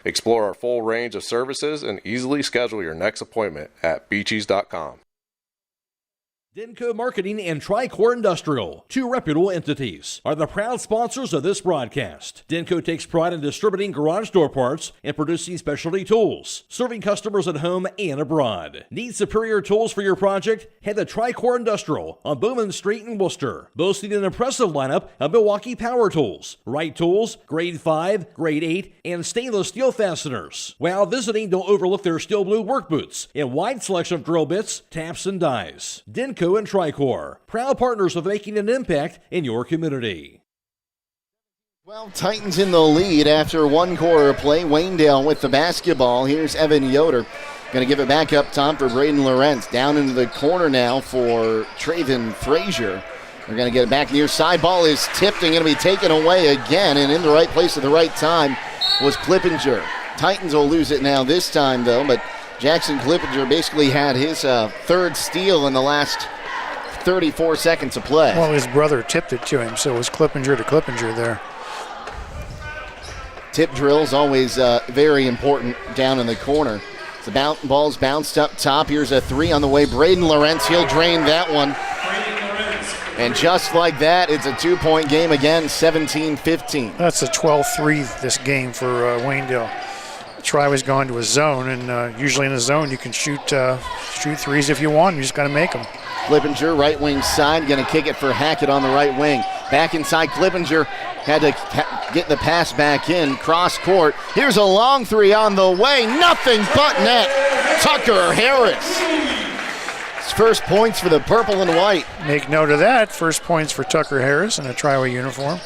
Explore our full range of services and easily schedule your next appointment at beaches.com. Denko Marketing and Tricor Industrial, two reputable entities, are the proud sponsors of this broadcast. Denko takes pride in distributing garage door parts and producing specialty tools, serving customers at home and abroad. Need superior tools for your project? Head to Tricor Industrial on Bowman Street in Worcester, boasting an impressive lineup of Milwaukee power tools, Wright tools, grade 5, grade 8, and stainless steel fasteners. While visiting, don't overlook their steel blue work boots and wide selection of drill bits, taps, and dies. Denko and Tricor, proud partners of making an impact in your community. Well, Titans in the lead after one quarter of play. Waynedale with the basketball. Here's Evan Yoder. Going to give it back up top for Braden Lawrence. Down into the corner now for Traven Frazier. They're going to get it back near side. Ball is tipped and going to be taken away again. And in the right place at the right time was Clippinger. Titans will lose it now this time, though. But Jackson Clippinger basically had his third steal in the last 34 seconds of play. Well, his brother tipped it to him, so it was Clippinger to Clippinger there. Tip drills always very important down in the corner. The ball's bounced up top. Here's a three on the way. Braden Lawrence, he'll drain that one. And just like that, it's a 2-point game again, 17-15. That's a 12-3 this game for Waynedale. Triway's gone to a zone, and usually in a zone you can shoot threes if you want. You just got to make them. Clippinger, right wing side, going to kick it for Hackett on the right wing. Back inside, Clippinger had to get the pass back in, cross court. Here's a long three on the way, nothing but net. Tucker Harris. His first points for the purple and white. Make note of that. First points for Tucker Harris in a Triway uniform.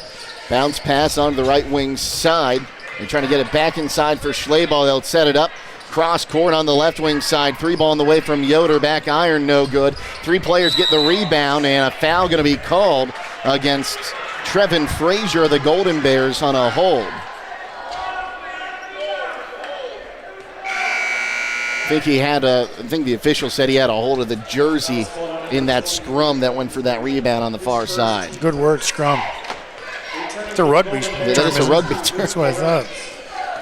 Bounce pass onto the right wing side. They're trying to get it back inside for Schleybaugh. They'll set it up. Cross court on the left wing side. Three ball on the way from Yoder. Back iron, no good. Three players get the rebound, and a foul going to be called against Trevin Frazier of the Golden Bears on a hold. I think the official said he had a hold of the jersey in that scrum that went for that rebound on the far side. Good word, scrum. It's a rugby term. That is a rugby term. That's what I thought.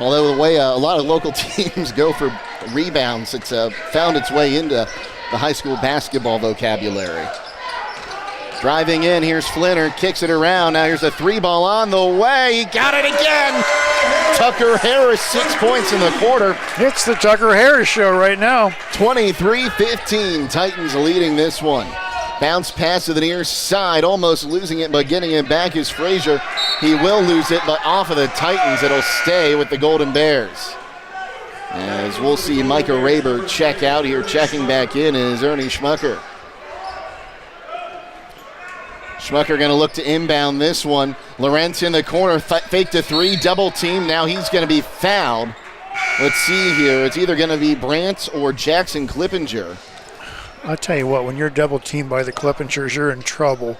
Although the way a lot of local teams go for rebounds, it's found its way into the high school basketball vocabulary. Driving in, here's Flinner, kicks it around. Now here's a three ball on the way. He got it again. Tucker Harris, 6 points in the quarter. It's the Tucker Harris show right now. 23-15, Titans leading this one. Bounce pass to the near side, almost losing it, but getting it back is Frazier. He will lose it, but off of the Titans, it'll stay with the Golden Bears. As we'll see Micah Raber check out here. Checking back in is Ernie Schmucker. Schmucker going to look to inbound this one. Lawrence in the corner, faked a three, double team. Now he's going to be fouled. Let's see here. It's either going to be Brant or Jackson Clippinger. I'll tell you what, when you're double teamed by the Clippingers, you're in trouble.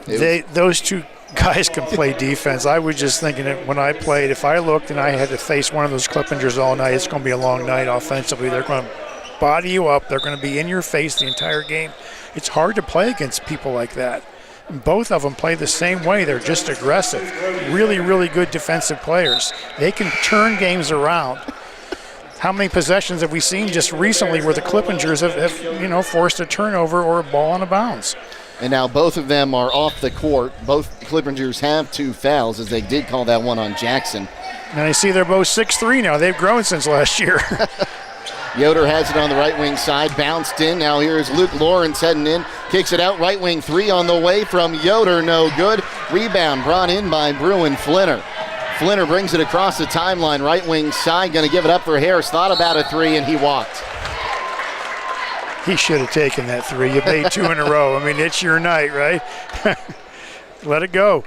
Those two guys can play defense. I was just thinking that when I played, if I looked and I had to face one of those Clippingers all night, it's going to be a long night offensively. They're going to body you up. They're going to be in your face the entire game. It's hard to play against people like that. And both of them play the same way. They're just aggressive. Really, really good defensive players. They can turn games around. How many possessions have we seen just recently where the Clippingers have forced a turnover or a ball out of bounds? And now both of them are off the court. Both Clippingers have 2 fouls, as they did call that one on Jackson. And I see they're both 6'3" now. They've grown since last year. Yoder has it on the right wing side, bounced in. Now here's Luke Lawrence heading in, kicks it out, right wing three on the way from Yoder, no good. Rebound brought in by Bruin Flinner. Flinner brings it across the timeline, right wing side, going to give it up for Harris. Thought about a three, and he walked. He should have taken that three. You made two in a row. I mean, it's your night, right? Let it go.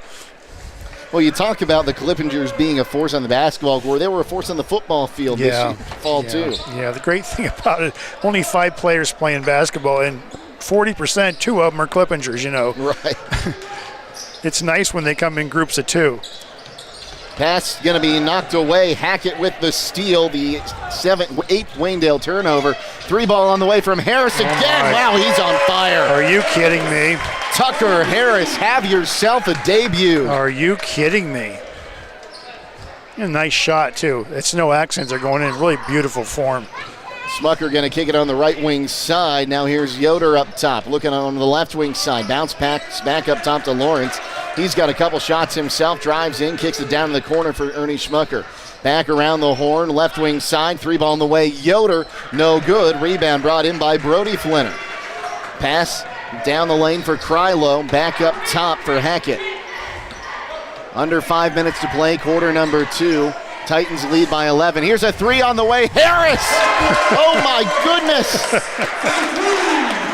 Well, you talk about the Clippingers being a force on the basketball court. They were a force on the football field this fall, too. Yeah, the great thing about it, only 5 players playing basketball, and 40%, 2 of them are Clippingers, you know. Right. It's nice when they come in groups of 2. Pass going to be knocked away. Hackett with the steal, the 8th Waynedale turnover. 3 ball on the way from Harris again. Wow, he's on fire. Are you kidding me? Tucker Harris, have yourself a debut. Are you kidding me? A nice shot, too. It's no accident. They're going in really beautiful form. Smucker going to kick it on the right wing side. Now here's Yoder up top. Looking on the left wing side. Bounce back up top to Lawrence. He's got a couple shots himself. Drives in, kicks it down in the corner for Ernie Schmucker. Back around the horn, left wing side. 3 ball on the way. Yoder, no good. Rebound brought in by Brody Flinner. Pass down the lane for Krylo. Back up top for Hackett. Under 5 minutes to play, quarter number 2. Titans lead by 11. Here's a 3 on the way. Harris! Oh, my goodness!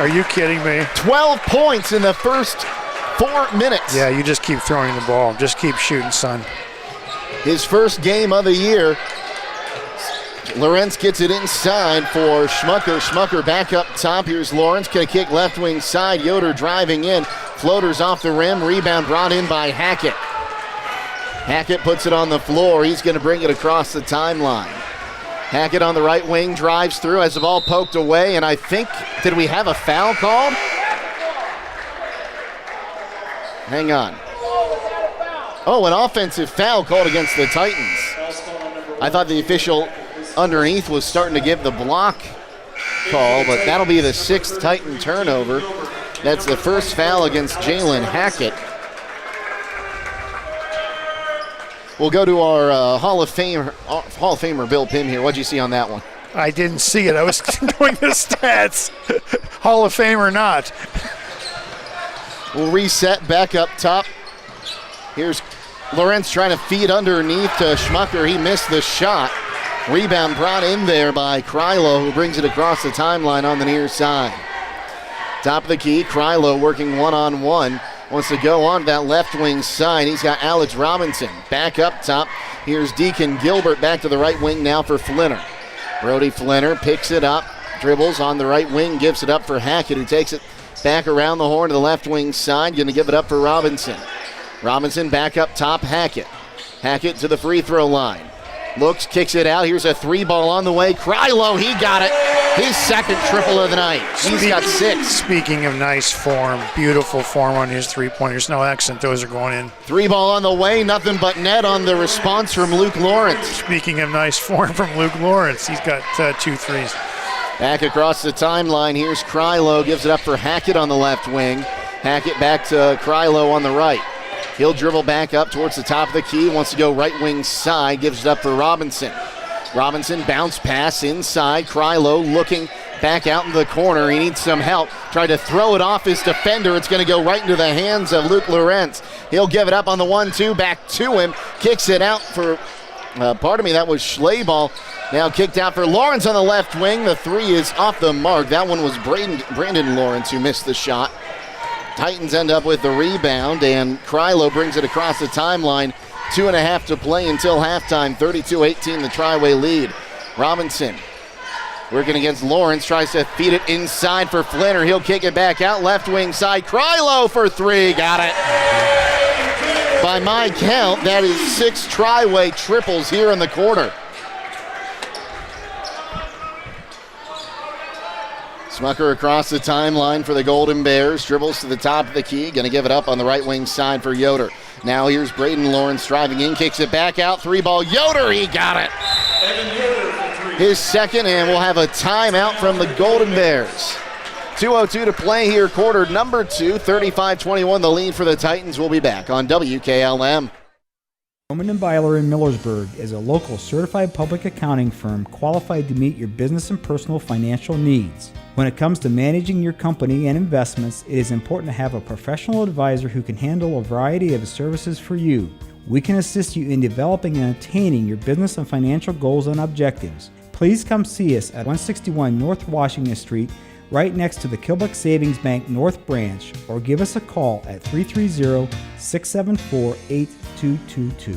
Are you kidding me? 12 points in the first 4 minutes. Yeah, you just keep throwing the ball. Just keep shooting, son. His first game of the year. Lawrence gets it inside for Schmucker. Schmucker back up top. Here's Lawrence. Going to kick left wing side. Yoder driving in. Floaters off the rim. Rebound brought in by Hackett. Hackett puts it on the floor. He's going to bring it across the timeline. Hackett on the right wing drives through, has the ball poked away, and I think, did we have a foul called? Hang on. Oh, an offensive foul called against the Titans. I thought the official underneath was starting to give the block call, but that'll be the 6th Titan turnover. That's the first foul against Jalen Hackett. We'll go to our Hall of Famer Bill Pim here. What'd you see on that one? I didn't see it. I was doing the stats. Hall of Fame or not. We'll reset back up top. Here's Lawrence trying to feed underneath to Schmucker. He missed the shot. Rebound brought in there by Krylo, who brings it across the timeline on the near side. Top of the key, Krylo working one-on-one. Wants to go on that left wing side. He's got Alex Robinson back up top. Here's Deacon Gilbert back to the right wing now for Flinner. Brody Flinner picks it up, dribbles on the right wing, gives it up for Hackett, who takes it back around the horn to the left wing side. Going to give it up for Robinson. Robinson back up top, Hackett. Hackett to the free throw line. Looks, kicks it out. Here's a 3 ball on the way. Krylo, he got it. His 2nd triple of the night. He's got 6. Speaking of nice form, beautiful form on his 3-pointers. No accident, those are going in. 3 ball on the way. Nothing but net on the response from Luke Lawrence. Speaking of nice form from Luke Lawrence, he's got 2 threes. Back across the timeline. Here's Krylo. Gives it up for Hackett on the left wing. Hackett back to Krylo on the right. He'll dribble back up towards the top of the key. Wants to go right wing side. Gives it up for Robinson. Robinson bounce pass inside. Krylo looking back out in the corner. He needs some help. Tried to throw it off his defender. It's going to go right into the hands of Luke Lawrence. He'll give it up on the 1-2. Back to him. Kicks it out for, that was Schlaball. Now kicked out for Lawrence on the left wing. The 3 is off the mark. That one was Brandon Lawrence who missed the shot. Titans end up with the rebound, and Krylo brings it across the timeline. 2.5 to play until halftime. 32-18, the Triway lead. Robinson working against Lawrence, tries to feed it inside for Flinner. He'll kick it back out, left wing side. Krylo for 3, got it. By my count, that is 6 Triway triples here in the quarter. Smucker across the timeline for the Golden Bears. Dribbles to the top of the key. Going to give it up on the right wing side for Yoder. Now here's Braden Lawrence driving in. Kicks it back out. 3 ball. Yoder, he got it. His 2nd, and we'll have a timeout from the Golden Bears. 2:02 to play here, quarter number 2. 35-21 the lead for the Titans. We'll be back on WKLM. Bowman & Byler in Millersburg is a local certified public accounting firm qualified to meet your business and personal financial needs. When it comes to managing your company and investments, it is important to have a professional advisor who can handle a variety of services for you. We can assist you in developing and attaining your business and financial goals and objectives. Please come see us at 161 North Washington Street, right next to the Kilbuck Savings Bank North Branch, or give us a call at 330-674-8222.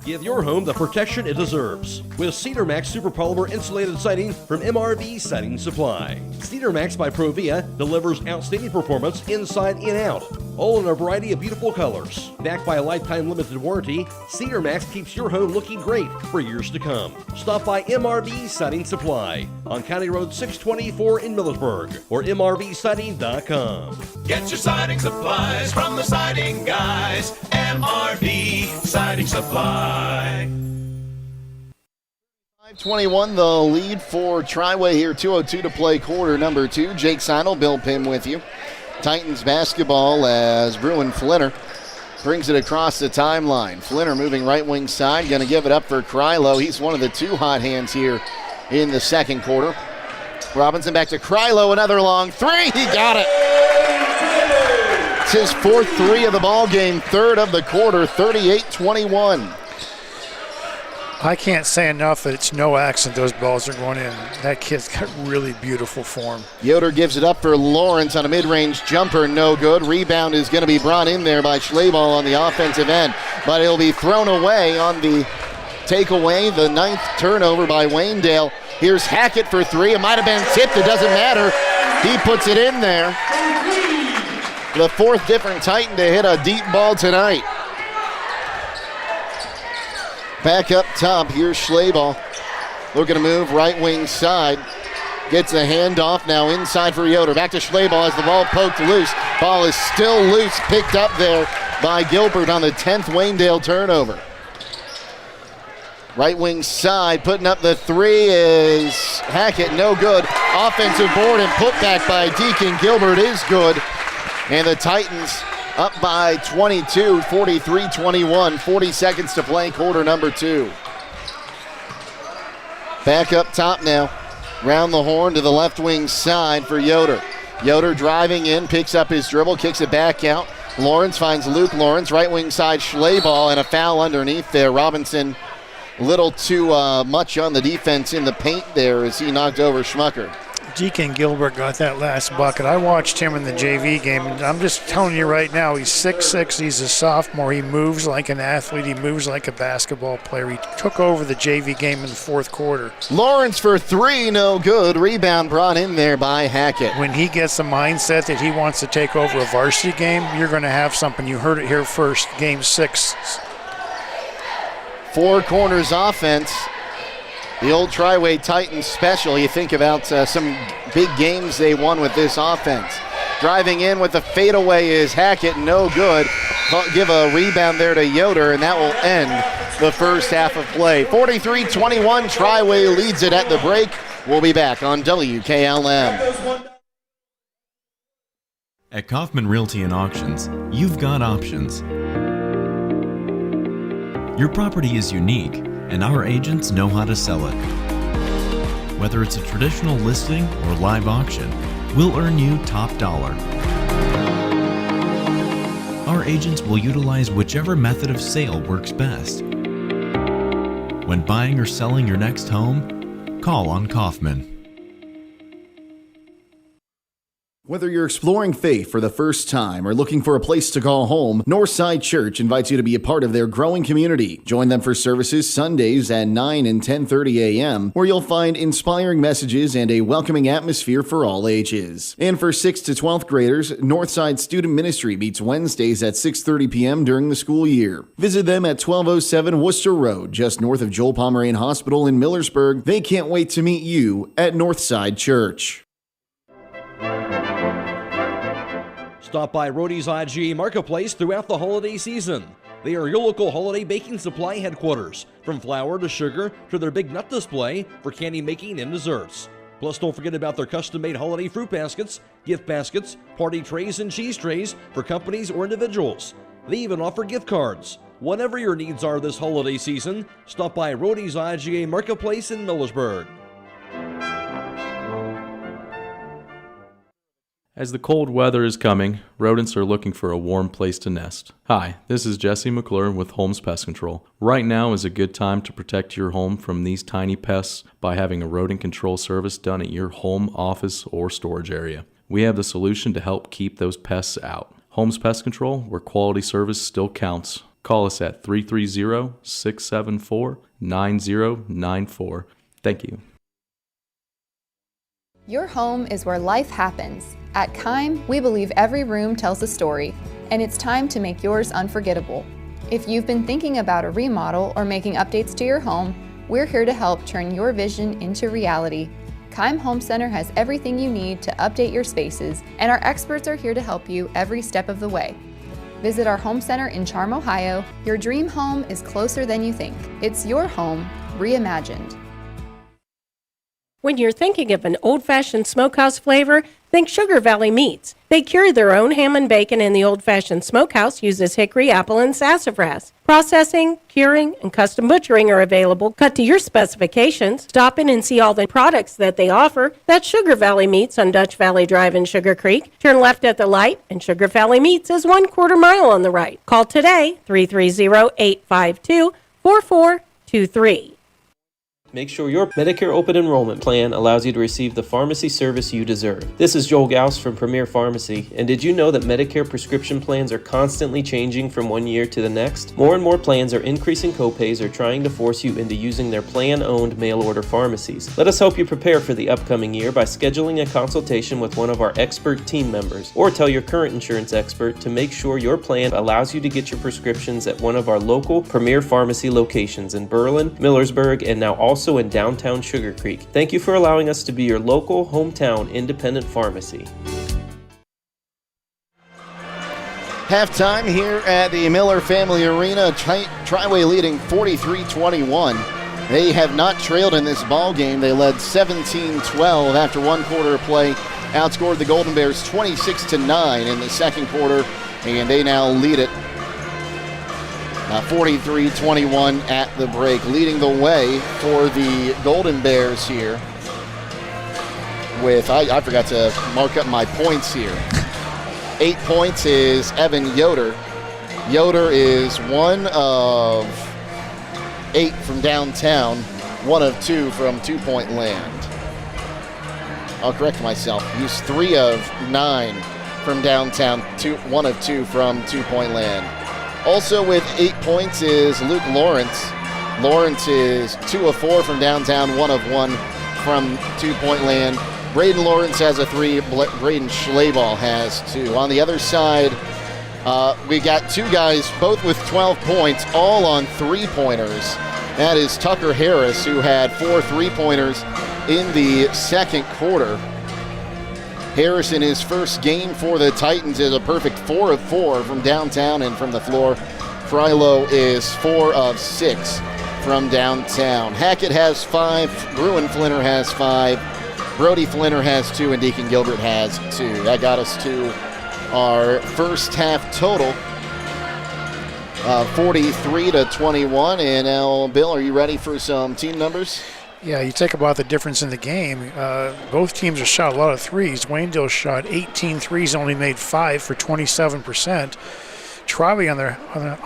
Give your home the protection it deserves with Cedar Max Super Polymer Insulated Siding from MRV Siding Supply. Cedar Max by Provia delivers outstanding performance inside and out, all in a variety of beautiful colors. Backed by a lifetime limited warranty, Cedar Max keeps your home looking great for years to come. Stop by MRV Siding Supply on County Road 624 in Millersburg or mrvsiding.com. Get your siding supplies from the siding guys. MRV Siding Supply. 5:21 the lead for Triway here. 2:02 to play quarter number 2. Jake Seidel, Bill Pim with you. Titans basketball as Bruin Flinner brings it across the timeline. Flinner moving right wing side, going to give it up for Krylo. He's one of the 2 hot hands here in the second quarter. Robinson back to Krylo, another long 3. He got it. It's his 4th 3 of the ball game, 3rd of the quarter, 38-21. I can't say enough that it's no accident those balls are going in. That kid's got really beautiful form. Yoder gives it up for Lawrence on a mid-range jumper, no good. Rebound is going to be brought in there by Schlebel on the offensive end, but it'll be thrown away on the takeaway, the 9th turnover by Waynedale. Here's Hackett for 3. It might have been tipped, it doesn't matter. He puts it in there. The 4th different Titan to hit a deep ball tonight. Back up top, here's Schlebel. Looking to move right wing side. Gets a handoff now inside for Yoder. Back to Schlebel as the ball poked loose. Ball is still loose, picked up there by Gilbert on the 10th Waynedale turnover. Right wing side, putting up the 3 is Hackett, no good. Offensive board and putback by Deacon. Gilbert is good. And the Titans up by 22, 43-21, 40 seconds to play, quarter number 2. Back up top now, round the horn to the left wing side for Yoder. Yoder driving in, picks up his dribble, kicks it back out. Lawrence finds Luke Lawrence, right wing side Schlebel, and a foul underneath there. Robinson a little too much on the defense in the paint there as he knocked over Schmucker. Deacon Gilbert got that last bucket. I watched him in the JV game, and I'm just telling you right now, he's 6'6", he's a sophomore. He moves like an athlete. He moves like a basketball player. He took over the JV game in the 4th quarter. Lawrence for 3, no good. Rebound brought in there by Hackett. When he gets the mindset that he wants to take over a varsity game, you're going to have something. You heard it here first, game 6. 4 corners offense. The old Triway Titans special. You think about some big games they won with this offense. Driving in with the fadeaway is Hackett, no good. Give a rebound there to Yoder, and that will end the first half of play. 43-21, Triway leads it at the break. We'll be back on WKLM. At Kaufman Realty and Auctions, you've got options. Your property is unique, and our agents know how to sell it. Whether it's a traditional listing or live auction, we'll earn you top dollar. Our agents will utilize whichever method of sale works best. When buying or selling your next home, call on Kaufman. Whether you're exploring faith for the first time or looking for a place to call home, Northside Church invites you to be a part of their growing community. Join them for services Sundays at 9 and 10:30 a.m., where you'll find inspiring messages and a welcoming atmosphere for all ages. And for 6th to 12th graders, Northside Student Ministry meets Wednesdays at 6:30 p.m. during the school year. Visit them at 1207 Worcester Road, just north of Joel Pomeranian Hospital in Millersburg. They can't wait to meet you at Northside Church. Stop by Rody's IGA Marketplace throughout the holiday season. They are your local holiday baking supply headquarters, from flour to sugar to their big nut display for candy making and desserts. Plus, don't forget about their custom-made holiday fruit baskets, gift baskets, party trays, and cheese trays for companies or individuals. They even offer gift cards. Whatever your needs are this holiday season, stop by Rody's IGA Marketplace in Millersburg. As the cold weather is coming, rodents are looking for a warm place to nest. Hi, this is Jesse McClure with Holmes Pest Control. Right now is a good time to protect your home from these tiny pests by having a rodent control service done at your home, office, or storage area. We have the solution to help keep those pests out. Holmes Pest Control, where quality service still counts. Call us at 330-674-9094. Thank you. Your home is where life happens. At Keim, we believe every room tells a story, and it's time to make yours unforgettable. If you've been thinking about a remodel or making updates to your home, we're here to help turn your vision into reality. Keim Home Center has everything you need to update your spaces, and our experts are here to help you every step of the way. Visit our home center in Charm, Ohio. Your dream home is closer than you think. It's your home, reimagined. When you're thinking of an old-fashioned smokehouse flavor, think Sugar Valley Meats. They cure their own ham and bacon, and the old-fashioned smokehouse uses hickory, apple, and sassafras. Processing, curing, and custom butchering are available, cut to your specifications. Stop in and see all the products that they offer. That's Sugar Valley Meats on Dutch Valley Drive in Sugar Creek. Turn left at the light, and Sugar Valley Meats is 1/4 mile on the right. Call today, 330-852-4423. Make sure your Medicare Open Enrollment Plan allows you to receive the pharmacy service you deserve. This is Joel Gauss from Premier Pharmacy, and did you know that Medicare prescription plans are constantly changing from one year to the next? More and more plans are increasing copays or trying to force you into using their plan-owned mail-order pharmacies. Let us help you prepare for the upcoming year by scheduling a consultation with one of our expert team members, or tell your current insurance expert to make sure your plan allows you to get your prescriptions at one of our local Premier Pharmacy locations in Berlin, Millersburg, and now also in downtown Sugar Creek. Thank you for allowing us to be your local, hometown, independent pharmacy. Halftime here at the Miller Family Arena. Triway leading 43-21. They have not trailed in this ball game. They led 17-12 after one quarter of play. Outscored the Golden Bears 26-9 in the second quarter, and they now lead it 43-21 at the break. Leading the way for the Golden Bears here with, I forgot to mark up my points here. 8 points is Evan Yoder. Yoder is 1 of 8 from downtown, 1 of 2 from two-point land. I'll correct myself. He's 3 of 9 from downtown, 1 of 2 from two-point land. Also with 8 points is Luke Lawrence. Lawrence is 2 of 4 from downtown, 1 of 1 from two-point land. Braden Lawrence has a 3. Braden Schlaball has 2. On the other side, we got 2 guys, both with 12 points, all on three-pointers. That is Tucker Harris, who had 4 three-pointers in the second quarter. Harris in his first game for the Titans is a perfect 4 of 4 from downtown and from the floor. Frilo is 4 of 6 from downtown. Hackett has 5, Bruin Flinner has 5, Brody Flinner has 2, and Deacon Gilbert has 2. That got us to our first half total, 43-21. And now, Bill, are you ready for some team numbers? Yeah, you think about the difference in the game. Both teams have shot a lot of threes. Waynedale shot 18 threes, only made 5 for 27%. Triway, on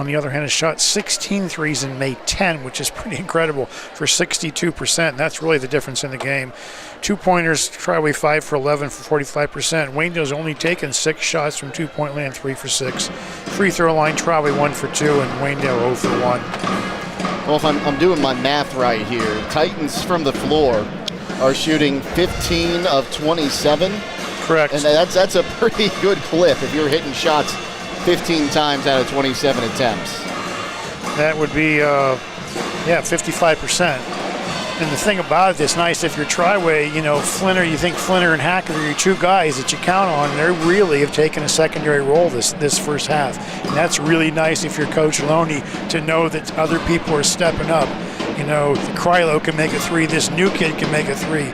the other hand, has shot 16 threes and made 10, which is pretty incredible for 62%. And that's really the difference in the game. 2-pointers, Triway 5 for 11 for 45%. Waynedale's only taken 6 shots from two-point land, 3 for 6. Free throw line, Triway 1 for 2, and Waynedale 0 for 1. Well, if I'm doing my math right here, Titans from the floor are shooting 15 of 27. Correct. And that's a pretty good clip if you're hitting shots 15 times out of 27 attempts. That would be, 55%. And the thing about it, it's nice if you're Triway, Flinner, you think Flinner and Hackett are your 2 guys that you count on. They really have taken a secondary role this first half. And that's really nice if you're Coach Loney to know that other people are stepping up. Krylo can make a 3. This new kid can make a 3.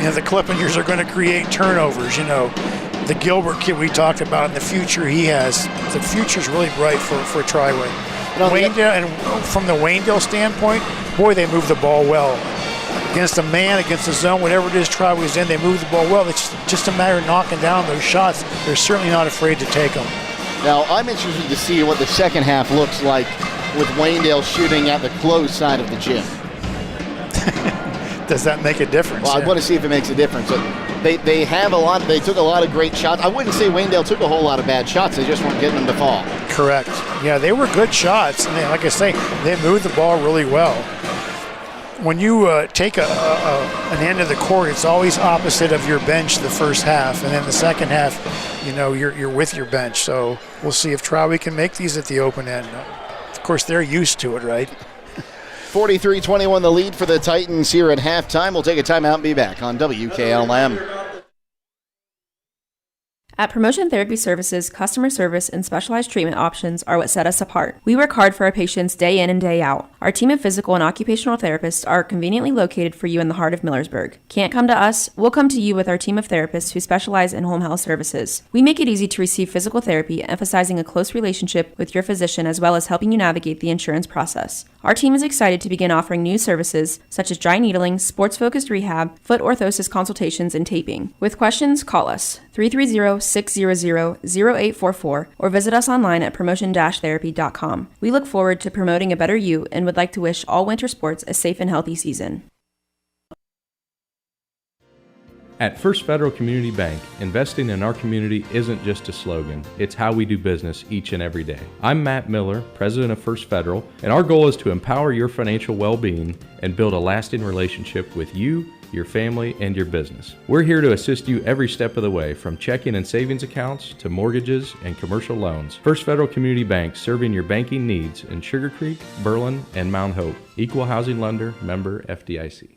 the Clippingers are going to create turnovers. The Gilbert kid we talked about in the future the future's really bright for Triway. Waynedale, and from the Waynedale standpoint, boy, they move the ball well. Against a man, against the zone, whatever it is Triway's in, they move the ball well. It's just a matter of knocking down those shots. They're certainly not afraid to take them. Now, I'm interested to see what the second half looks like with Waynedale shooting at the closed side of the gym. Does that make a difference? Well, I want to see if it makes a difference. They have a lot. They took a lot of great shots. I wouldn't say Waynedale took a whole lot of bad shots. They just weren't getting them to fall. Correct. Yeah, they were good shots, and like I say, they moved the ball really well. When you take an end of the court, it's always opposite of your bench the first half, and then the second half, you're with your bench. So we'll see if Triway can make these at the open end. Of course, they're used to it, right? 43-21 the lead for the Titans here at halftime. We'll take a timeout and be back on WKLM. At Promotion Therapy Services, customer service and specialized treatment options are what set us apart. We work hard for our patients day in and day out. Our team of physical and occupational therapists are conveniently located for you in the heart of Millersburg. Can't come to us? We'll come to you with our team of therapists who specialize in home health services. We make it easy to receive physical therapy, emphasizing a close relationship with your physician as well as helping you navigate the insurance process. Our team is excited to begin offering new services such as dry needling, sports-focused rehab, foot orthosis consultations, and taping. With questions, call us 330-600-0844 or visit us online at promotion-therapy.com. We look forward to promoting a better you and would like to wish all winter sports a safe and healthy season. At First Federal Community Bank, investing in our community isn't just a slogan, it's how we do business each and every day. I'm Matt Miller, president of First Federal, and our goal is to empower your financial well-being and build a lasting relationship with you, your family, and your business. We're here to assist you every step of the way, from checking and savings accounts to mortgages and commercial loans. First Federal Community Bank, serving your banking needs in Sugar Creek, Berlin, and Mount Hope. Equal housing lender, member FDIC.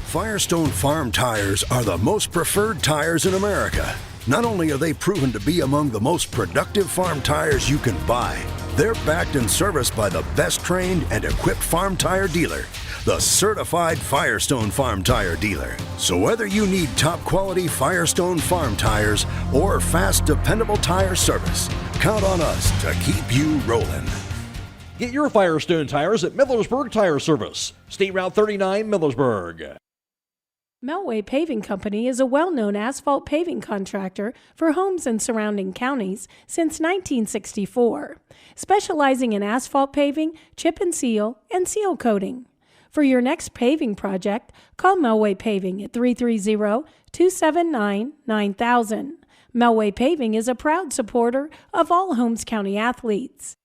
Firestone Farm Tires are the most preferred tires in America. Not only are they proven to be among the most productive farm tires you can buy, they're backed and serviced by the best trained and equipped farm tire dealer, the certified Firestone Farm Tire dealer. So whether you need top quality Firestone Farm Tires or fast, dependable tire service, count on us to keep you rolling. Get your Firestone tires at Millersburg Tire Service, State Route 39, Millersburg. Melway Paving Company is a well-known asphalt paving contractor for homes in surrounding counties since 1964, specializing in asphalt paving, chip and seal coating. For your next paving project, call Melway Paving at 330-279-9000. Melway Paving is a proud supporter of all Holmes County athletes.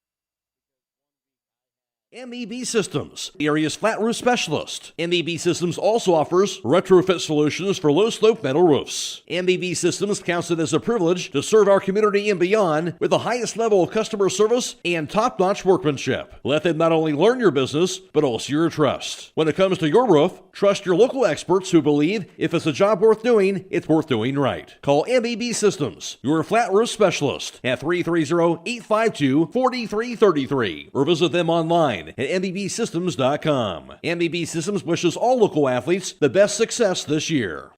MEB Systems, the area's flat roof specialist. MEB Systems also offers retrofit solutions for low-slope metal roofs. MEB Systems counts it as a privilege to serve our community and beyond with the highest level of customer service and top-notch workmanship. Let them not only learn your business, but also your trust. When it comes to your roof, trust your local experts who believe if it's a job worth doing, it's worth doing right. Call MEB Systems, your flat roof specialist, at 330-852-4333 or visit them online at mbsystems.com. MBB Systems wishes all local athletes the best success this year.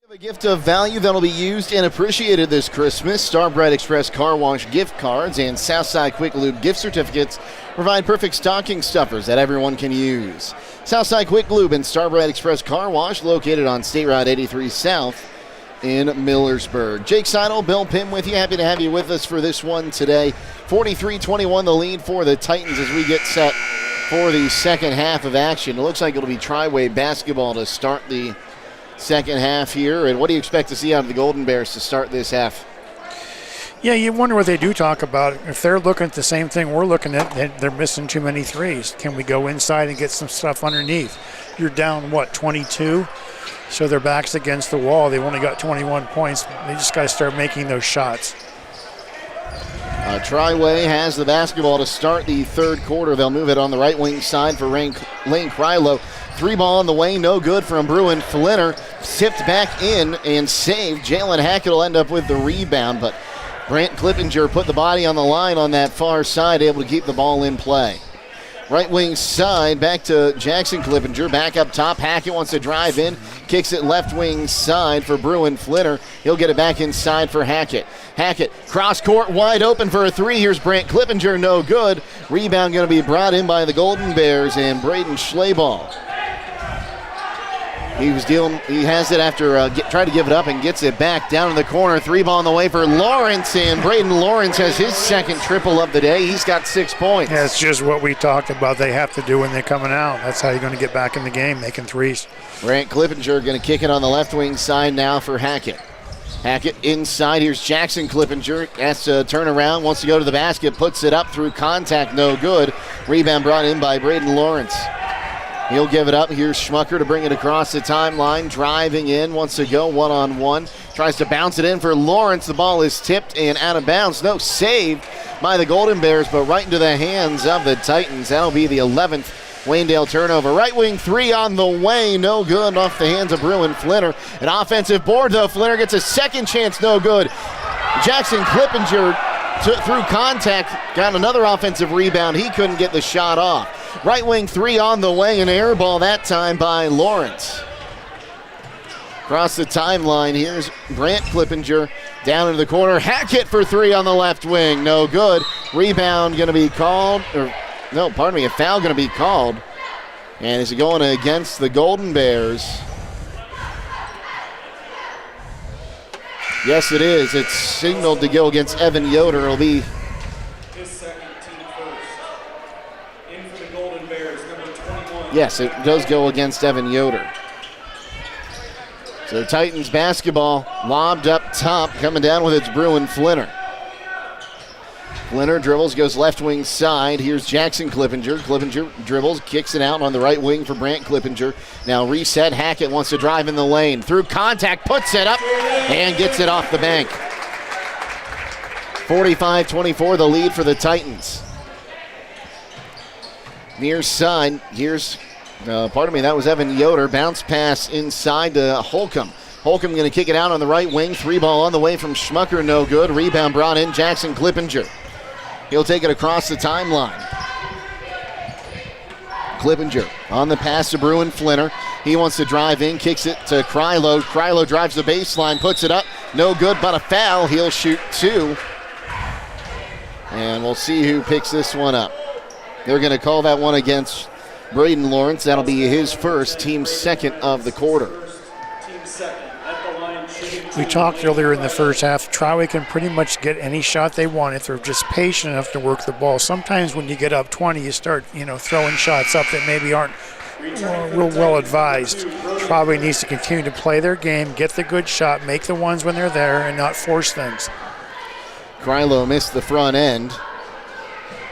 A gift of value that'll be used and appreciated this Christmas. Starbread Express Car Wash gift cards and Southside Quick Lube gift certificates provide perfect stocking stuffers that everyone can use. Southside Quick Lube and Starbread Express Car Wash located on State Route 83 South in Millersburg. Jake Seidel, Bill Pim with you. Happy to have you with us for this one today. 43-21 the lead for the Titans as we get set for the second half of action. It looks like it'll be Triway basketball to start the second half here. And what do you expect to see out of the Golden Bears to start this half? Yeah, you wonder what they do talk about. If they're looking at the same thing we're looking at, they're missing too many threes. Can we go inside and get some stuff underneath? You're down, 22? So their back's against the wall. They've only got 21 points. They just got to start making those shots. Triway has the basketball to start the third quarter. They'll move it on the right wing side for Lane Krylo. Three ball on the way, no good from Bruin. Flinner tipped back in and saved. Jalen Hackett will end up with the rebound, but Brant Clippinger put the body on the line on that far side, able to keep the ball in play. Right wing side, back to Jackson Clippinger. Back up top, Hackett wants to drive in. Kicks it left wing side for Bruin Flinner. He'll get it back inside for Hackett. Hackett, cross court, wide open for a three. Here's Brant Clippinger, no good. Rebound going to be brought in by the Golden Bears and Braden Schleball. He has it after tried to give it up and gets it back down in the corner. Three ball on the way for Lawrence, and Braden Lawrence has his second triple of the day. He's got 6 points. That's just what we talked about they have to do when they're coming out. That's how you're going to get back in the game, making threes. Brant Clippinger going to kick it on the left wing side now for Hackett. Hackett inside. Here's Jackson Clippinger. Has to turn around, wants to go to the basket, puts it up through contact, no good. Rebound brought in by Braden Lawrence. He'll give it up. Here's Schmucker to bring it across the timeline. Driving in, wants to go one-on-one. Tries to bounce it in for Lawrence. The ball is tipped and out of bounds. No save by the Golden Bears, but right into the hands of the Titans. That'll be the 11th Waynedale turnover. Right wing three on the way. No good off the hands of Bruin Flinner. An offensive board, though. Flinner gets a second chance. No good. Jackson Clippinger through contact got another offensive rebound. He couldn't get the shot off. Right wing three on the way, an air ball that time by Lawrence. Across the timeline, here's Brant Clippinger down into the corner. Hackett for three on the left wing, no good. Rebound going to be called, a foul going to be called. And is it going against the Golden Bears? Yes, it is. It's signaled to go against Evan Yoder. It'll be his second team first. In for the Golden Bears, number 21. Yes, it does go against Evan Yoder. So Titans basketball lobbed up top, coming down with its Bruin Flinner. Flinner dribbles, goes left wing side. Here's Jackson Clippinger. Clippinger dribbles, kicks it out on the right wing for Brant Clippinger. Now reset, Hackett wants to drive in the lane. Through contact, puts it up, and gets it off the bank. 45-24, the lead for the Titans. Near side, here's, that was Evan Yoder. Bounce pass inside to Holcomb. Holcomb going to kick it out on the right wing. Three ball on the way from Schmucker, no good. Rebound brought in, Jackson Clippinger. He'll take it across the timeline. Clippinger on the pass to Bruin Flinner. He wants to drive in, kicks it to Krylo. Krylo drives the baseline, puts it up. No good, but a foul. He'll shoot two. And we'll see who picks this one up. They're going to call that one against Braden Lawrence. That'll be his first, team second of the quarter. Team second. We talked earlier in the first half, Triway can pretty much get any shot they want if they're just patient enough to work the ball. Sometimes when you get up 20, you start, throwing shots up that maybe aren't real well advised. Triway needs to continue to play their game, get the good shot, make the ones when they're there, and not force things. Krylo missed the front end.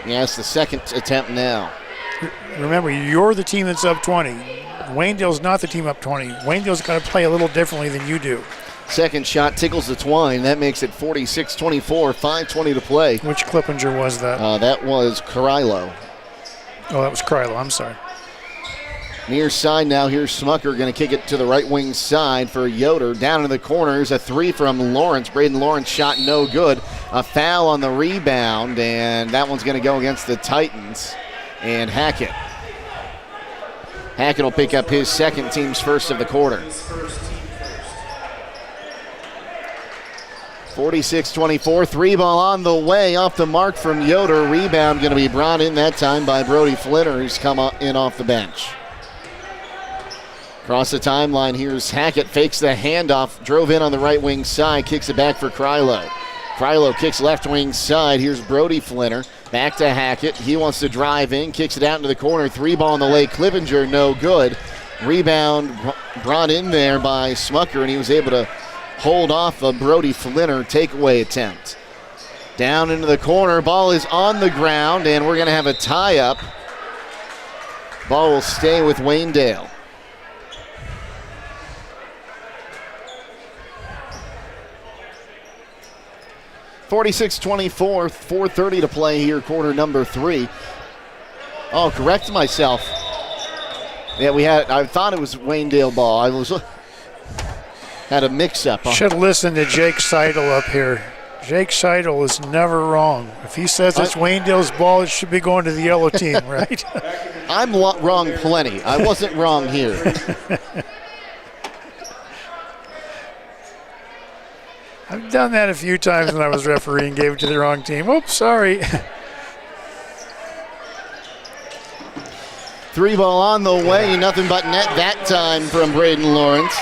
Yes, the second attempt now. Remember, you're the team that's up 20. Waynedale's not the team up 20. Waynedale's got to play a little differently than you do. Second shot tickles the twine. That makes it 46-24, 5:20 to play. Which Clippinger was that? That was Krylo. Oh, that was Krylo. I'm sorry. Near side now. Here's Smucker going to kick it to the right wing side for Yoder. Down in the corners, a three from Lawrence. Braden Lawrence shot no good. A foul on the rebound, and that one's going to go against the Titans and Hackett. Hackett will pick up his second, team's first of the quarter. 46-24, three ball on the way, off the mark from Yoder. Rebound going to be brought in that time by Brody Flinner, who's come in off the bench. Across the timeline, here's Hackett, fakes the handoff, drove in on the right wing side, kicks it back for Krylo. Krylo kicks left wing side, here's Brody Flinner. Back to Hackett, he wants to drive in, kicks it out into the corner, three ball on the way, Clippinger, no good. Rebound brought in there by Smucker, and he was able to hold off a Brody Flinner takeaway attempt. Down into the corner, ball is on the ground, and we're going to have a tie-up. Ball will stay with Waynedale. (46-24), 4:30 to play here, quarter number 3. Oh, correct myself. Yeah, I thought it was Waynedale ball. I had a mix-up. Should listen to Jake Seidel up here. Jake Seidel is never wrong. If he says it's Waynedale's ball, it should be going to the yellow team, right? I'm wrong plenty. I wasn't wrong here. I've done that a few times when I was refereeing, gave it to the wrong team. Oops, sorry. 3 ball on the way, nothing but net that time from Braden Lawrence.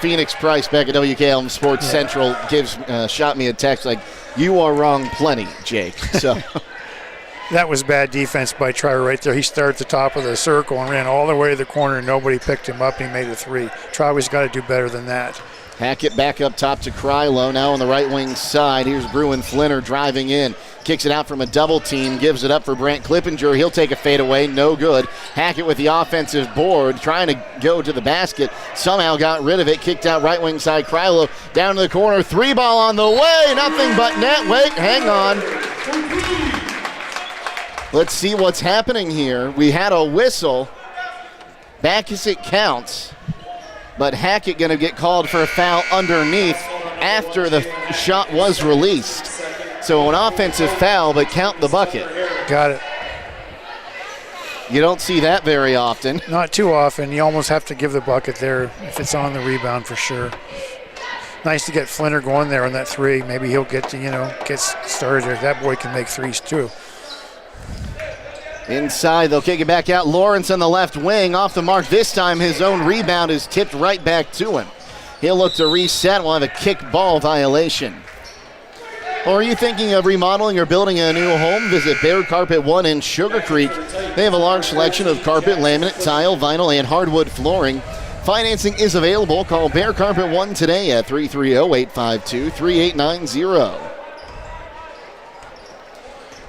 Phoenix Price back at WKLM Sports Central shot me a text like, you are wrong plenty, Jake. So that was bad defense by Triway right there. He started at the top of the circle and ran all the way to the corner, and nobody picked him up, and he made a 3. Triway's got to do better than that. Hackett back up top to Krylo, now on the right wing side. Here's Bruin Flinner driving in. Kicks it out from a double team, gives it up for Brant Clippinger. He'll take a fadeaway, no good. Hackett with the offensive board, trying to go to the basket. Somehow got rid of it, kicked out right wing side. Krylo down to the corner, 3 ball on the way, nothing but net. Wait, hang on. Let's see what's happening here. We had a whistle. Back as it counts. But Hackett going to get called for a foul underneath after the shot was released. So an offensive foul, but count the bucket. Got it. You don't see that very often. Not too often. You almost have to give the bucket there if it's on the rebound for sure. Nice to get Flinner going there on that 3. Maybe he'll get to, get started there. That boy can make 3s too. Inside, they'll kick it back out. Lawrence on the left wing, off the mark. This time his own rebound is tipped right back to him. He'll look to reset. We'll have a kick ball violation. Or are you thinking of remodeling or building a new home? Visit Bear Carpet 1 in Sugar Creek. They have a large selection of carpet, laminate, tile, vinyl, and hardwood flooring. Financing is available. Call Bear Carpet 1 today at 330-852-3890.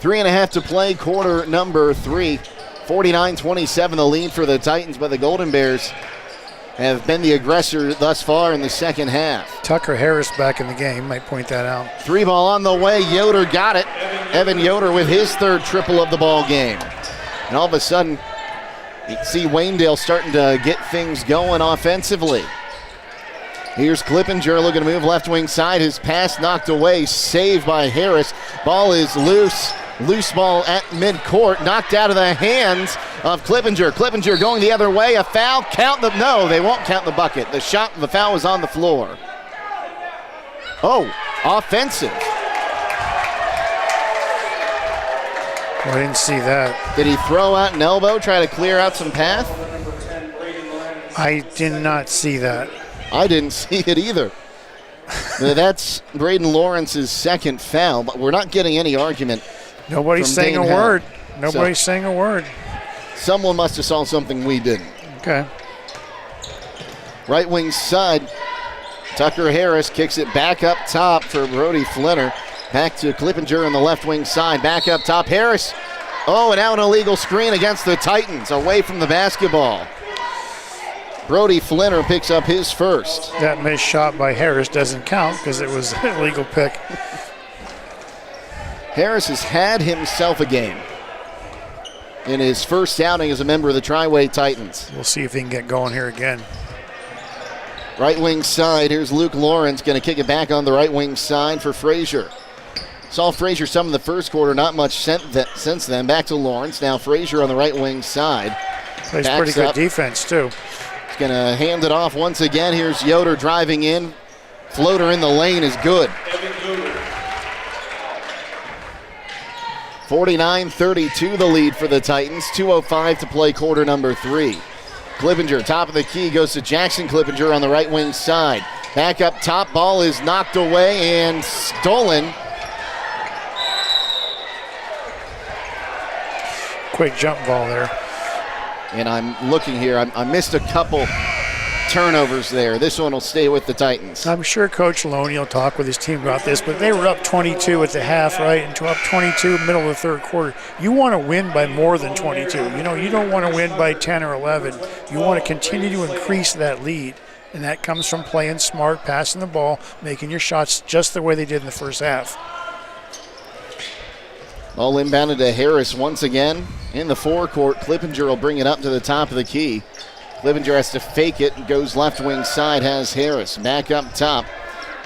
3.5 to play, quarter number 3. 49-27 the lead for the Titans, but the Golden Bears have been the aggressor thus far in the second half. Tucker Harris back in the game, might point that out. 3 ball on the way, Yoder got it. Evan Yoder with his 3rd triple of the ball game. And all of a sudden, you can see Waynedale starting to get things going offensively. Here's Clippinger looking to move left wing side. His pass knocked away, saved by Harris. Ball is loose. Loose ball at midcourt, knocked out of the hands of Clippinger. Clippinger going the other way, a foul, no, they won't count the bucket. The foul was on the floor. Oh, offensive. I didn't see that. Did he throw out an elbow, try to clear out some path? I did not see that. I didn't see it either. That's Braden Lawrence's 2nd foul, but we're not getting any argument. Nobody's saying a word. Nobody's saying a word. Someone must have saw something we didn't. Okay. Right wing side, Tucker Harris kicks it back up top for Brody Flinner. Back to Clippinger on the left wing side. Back up top, Harris. Oh, and now an illegal screen against the Titans, away from the basketball. Brody Flinner picks up his 1st. That missed shot by Harris doesn't count because it was an illegal pick. Harris has had himself a game in his first outing as a member of the Triway Titans. We'll see if he can get going here again. Right wing side, here's Luke Lawrence going to kick it back on the right wing side for Frazier. Saw Frazier some in the first quarter, not much since then. Back to Lawrence, now Frazier on the right wing side. Plays pretty good defense too. He's going to hand it off once again. Here's Yoder driving in. Floater in the lane is good. 49-32 the lead for the Titans. 2:05 to play quarter number 3. Clippinger, top of the key, goes to Jackson Clippinger on the right wing side. Back up top, ball is knocked away and stolen. Quick jump ball there. And I'm looking here, I missed a couple turnovers there. This one will stay with the Titans. I'm sure Coach Loney will talk with his team about this, but they were up 22 at the half, right? And to up 22 middle of the 3rd quarter. You want to win by more than 22. You don't want to win by 10 or 11. You want to continue to increase that lead, and that comes from playing smart, passing the ball, making your shots just the way they did in the first half. Ball inbounded to Harris once again in the forecourt. Clippinger will bring it up to the top of the key. Clippinger has to fake it, goes left wing side, has Harris. Back up top.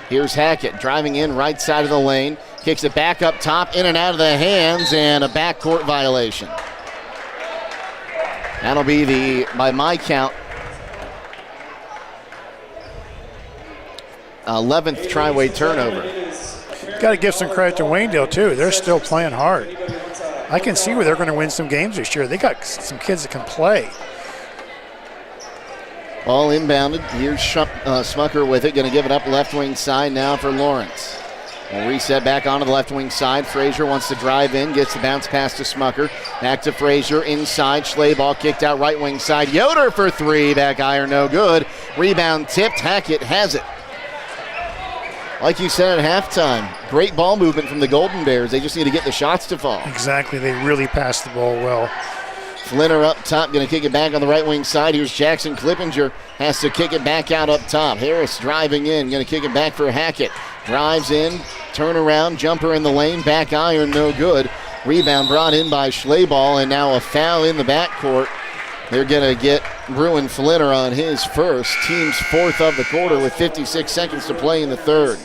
Here's Hackett driving in right side of the lane. Kicks it back up top, in and out of the hands, and a backcourt violation. That'll be by my count, 11th Triway turnover. Got to give some credit to Waynedale, too. They're still playing hard. I can see where they're going to win some games this year. They got some kids that can play. Ball inbounded. Here's Smucker with it. Going to give it up left wing side now for Lawrence. We'll reset back onto the left wing side. Frazier wants to drive in. Gets the bounce pass to Smucker. Back to Frazier inside. Schley-ball kicked out right wing side. Yoder for three. Back iron no good. Rebound tipped. Hackett has it. Like you said at halftime, great ball movement from the Golden Bears. They just need to get the shots to fall. Exactly. They really passed the ball well. Flinner up top, going to kick it back on the right wing side. Here's Jackson Clippinger, has to kick it back out up top. Harris driving in, going to kick it back for Hackett. Drives in, turnaround, jumper in the lane, back iron, no good. Rebound brought in by Schley-ball, and now a foul in the backcourt. They're going to get Bruin Flinner on his first. Team's fourth of the quarter with 56 seconds to play in the third.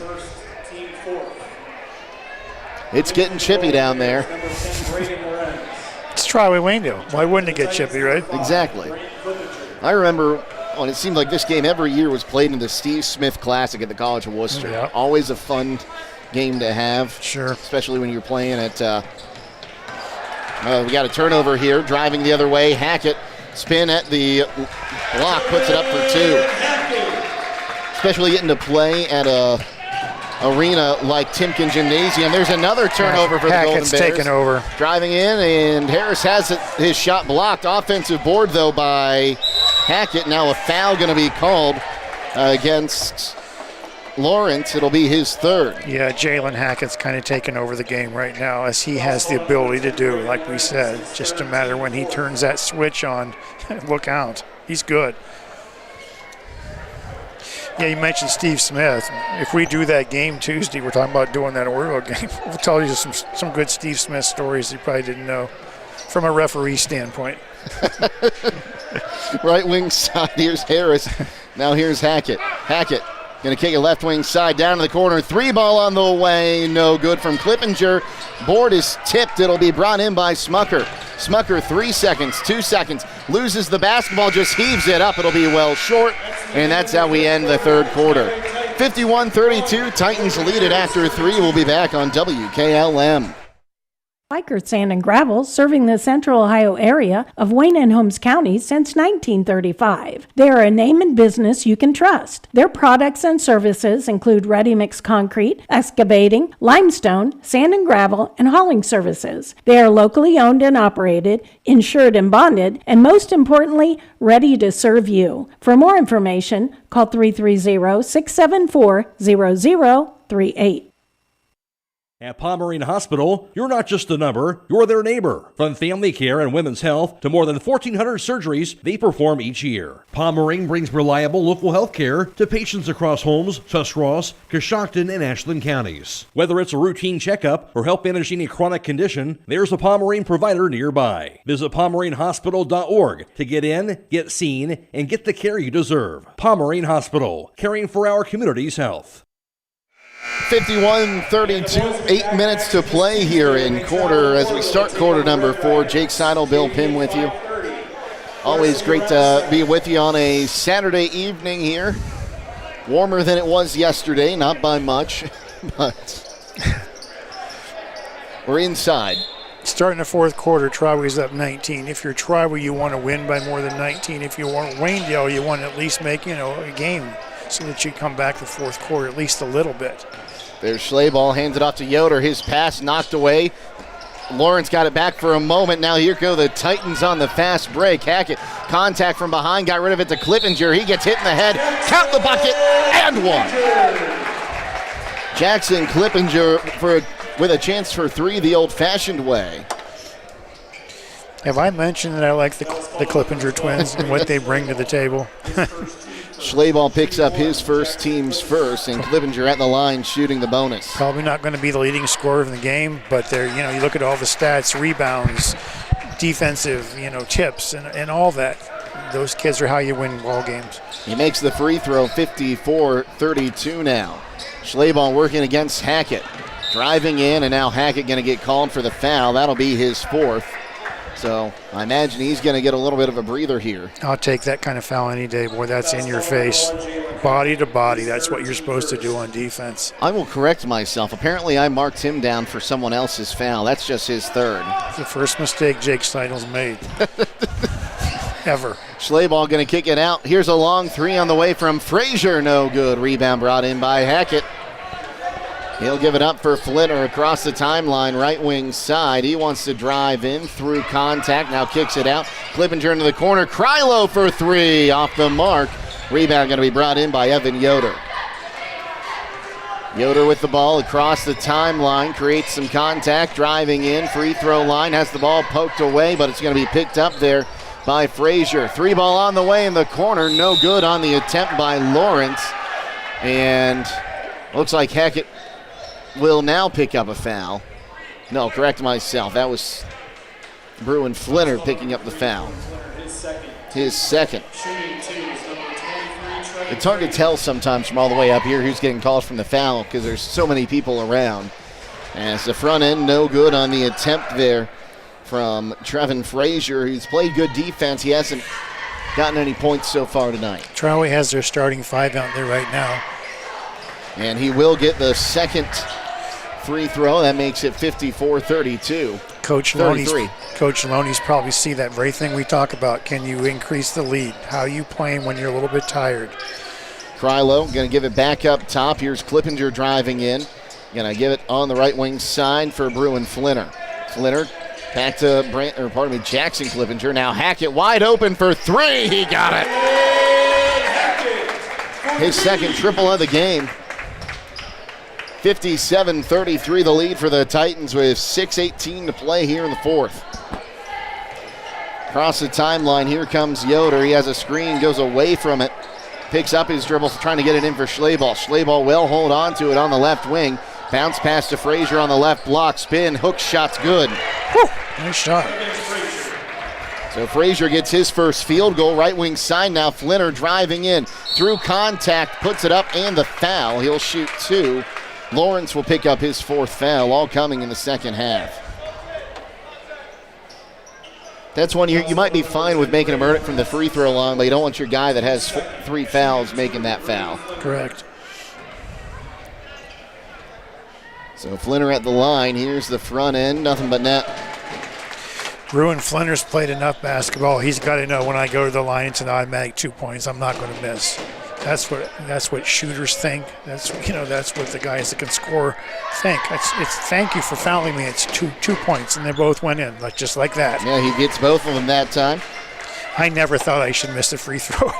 It's getting chippy down there. It's Triway Waynedale. Why wouldn't it get chippy, right? Exactly. I remember when it seemed like this game every year was played in the Steve Smith Classic at the College of Worcester. Yeah. Always a fun game to have. Sure. Especially when you're playing at, we got a turnover here, driving the other way. Hackett, spin at the block, puts it up for two. Especially getting to play at a arena like Timken Gymnasium. There's another turnover for the Golden Bears. Hackett's taken over. Driving in, and Harris has his shot blocked. Offensive board, though, by Hackett. Now a foul going to be called against Lawrence. It'll be his third. Yeah, Jalen Hackett's kind of taken over the game right now, as he has the ability to do, like we said. Just a matter when he turns that switch on, look out. He's good. Yeah, you mentioned Steve Smith. If we do that game Tuesday, we're talking about doing that Oreo game. We'll tell you some good Steve Smith stories you probably didn't know from a referee standpoint. Right wing side, here's Harris. Now here's Hackett. Hackett going to kick it left wing side down to the corner. Three ball on the way. No good from Clippinger. Board is tipped. It'll be brought in by Smucker. Smucker, 3 seconds, 2 seconds. Loses the basketball, just heaves it up. It'll be well short. And that's how we end the third quarter. 51-32. Titans lead it after three. We'll be back on WKLM. Biker Sand and Gravel, serving the Central Ohio area of Wayne and Holmes County since 1935. They are a name and business you can trust. Their products and services include ready-mix concrete, excavating, limestone, sand and gravel, and hauling services. They are locally owned and operated, insured and bonded, and most importantly, ready to serve you. For more information, call 330-674-0038. At Pomerene Hospital, you're not just a number, you're their neighbor. From family care and women's health to more than 1,400 surgeries they perform each year. Pomerene brings reliable local health care to patients across Holmes, Tuscarawas, Coshocton, and Ashland counties. Whether it's a routine checkup or help manage any chronic condition, there's a Pomerene provider nearby. Visit PomereneHospital.org to get in, get seen, and get the care you deserve. Pomerene Hospital, caring for our community's health. 51-32, 8 minutes to play here in quarter as we start quarter number 4. Jake Seidel, Bill Pim with you. Always great to be with you on a Saturday evening here. Warmer than it was yesterday, not by much, but we're inside. Starting the fourth quarter, Triway's up 19. If you're Triway, you want to win by more than 19. If you want Waynedale, you want to at least make, a game so that you come back the fourth quarter at least a little bit. There's Schley-ball, hands it off to Yoder. His pass knocked away. Lawrence got it back for a moment. Now here go the Titans on the fast break. Hackett, contact from behind, got rid of it to Clippinger. He gets hit in the head. Count the bucket, and one. Jackson Clippinger with a chance for three the old-fashioned way. Have I mentioned that I like the Clippinger twins and what they bring to the table? Schley-ball picks up his first, team's first, and Clippinger at the line shooting the bonus. Probably not going to be the leading scorer in the game, but they're, you look at all the stats, rebounds, defensive, tips, and all that. Those kids are how you win ball games. He makes the free throw, 54-32 now. Schlaball working against Hackett. Driving in, and now Hackett going to get called for the foul. That'll be his fourth. So I imagine he's going to get a little bit of a breather here. I'll take that kind of foul any day. Boy, that's in your face. Body to body. That's what you're supposed to do on defense. I will correct myself. Apparently I marked him down for someone else's foul. That's just his third. It's the first mistake Jake Steidel's made. Ever. Schlaball going to kick it out. Here's a long three on the way from Frazier. No good. Rebound brought in by Hackett. He'll give it up for Flinner across the timeline, right wing side. He wants to drive in through contact. Now kicks it out. Clippinger into the corner. Krylo for three. Off the mark. Rebound going to be brought in by Evan Yoder. Yoder with the ball across the timeline. Creates some contact. Driving in. Free throw line. Has the ball poked away, but it's going to be picked up there by Frazier. Three ball on the way in the corner. No good on the attempt by Lawrence. And looks like Hackett will now pick up a foul. No, correct myself. That was Bruin Flinner picking up the foul. His second. It's hard to tell sometimes from all the way up here who's getting called from the foul because there's so many people around. As the front end, no good on the attempt there from Trevin Frazier, who's played good defense. He hasn't gotten any points so far tonight. Triway has their starting five out there right now. And he will get the second free throw. That makes it 54-32. Coach Loney's probably see that very thing we talk about. Can you increase the lead? How are you playing when you're a little bit tired? Krylo going to give it back up top. Here's Clippinger driving in. Going to give it on the right wing side for Bruin Flinner. Flinner back to Jackson Clippinger. Now Hackett wide open for three. He got it. His second triple of the game. 57-33 the lead for the Titans with 6:18 to play here in the fourth. Across the timeline, here comes Yoder. He has a screen, goes away from it. Picks up his dribble, trying to get it in for Schlaball. Schlaball will hold on to it on the left wing. Bounce pass to Frazier on the left block. Spin, hook shot's good. Whew, nice shot. So Frazier gets his first field goal. Right wing side now. Flinner driving in. Through contact, puts it up, and the foul. He'll shoot two. Lawrence will pick up his fourth foul, all coming in the second half. That's one you might be fine with making him earn it from the free throw line, but you don't want your guy that has three fouls making that foul. Correct. So Flinner at the line. Here's the front end, nothing but net. Bruin Flinner's played enough basketball. He's got to know when I go to the line, it's an automatic 2 points. I'm not going to miss. That's what shooters think. That's what the guys that can score think. It's thank you for fouling me. It's two points, and they both went in, just like that. Yeah, he gets both of them that time. I never thought I should miss a free throw.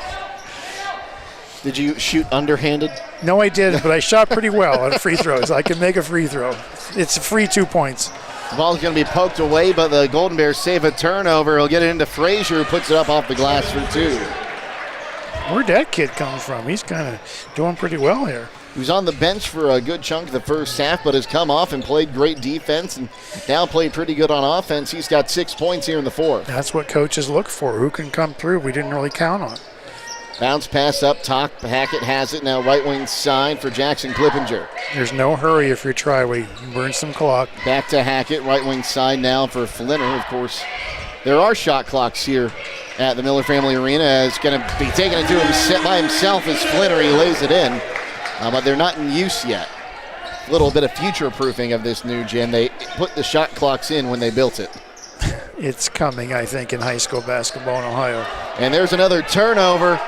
Did you shoot underhanded? No, I didn't, but I shot pretty well on free throws. I can make a free throw. It's a free 2 points. The ball's going to be poked away, but the Golden Bears save a turnover. He'll get it into Frazier, who puts it up off the glass for two. Where'd that kid come from? He's kind of doing pretty well here. He was on the bench for a good chunk of the first half, but has come off and played great defense and now played pretty good on offense. He's got 6 points here in the fourth. That's what coaches look for. Who can come through? We didn't really count on. Bounce pass up top. Hackett has it now, right wing side for Jackson Clippinger. There's no hurry if you're Triway. You burn some clock. Back to Hackett, right wing side now for Flinner. Of course, there are shot clocks here at the Miller Family Arena. It's going to be taken into him by himself as Flinner. He lays it in, but they're not in use yet. A little bit of future-proofing of this new gym. They put the shot clocks in when they built it. It's coming, I think, in high school basketball in Ohio. And there's another turnover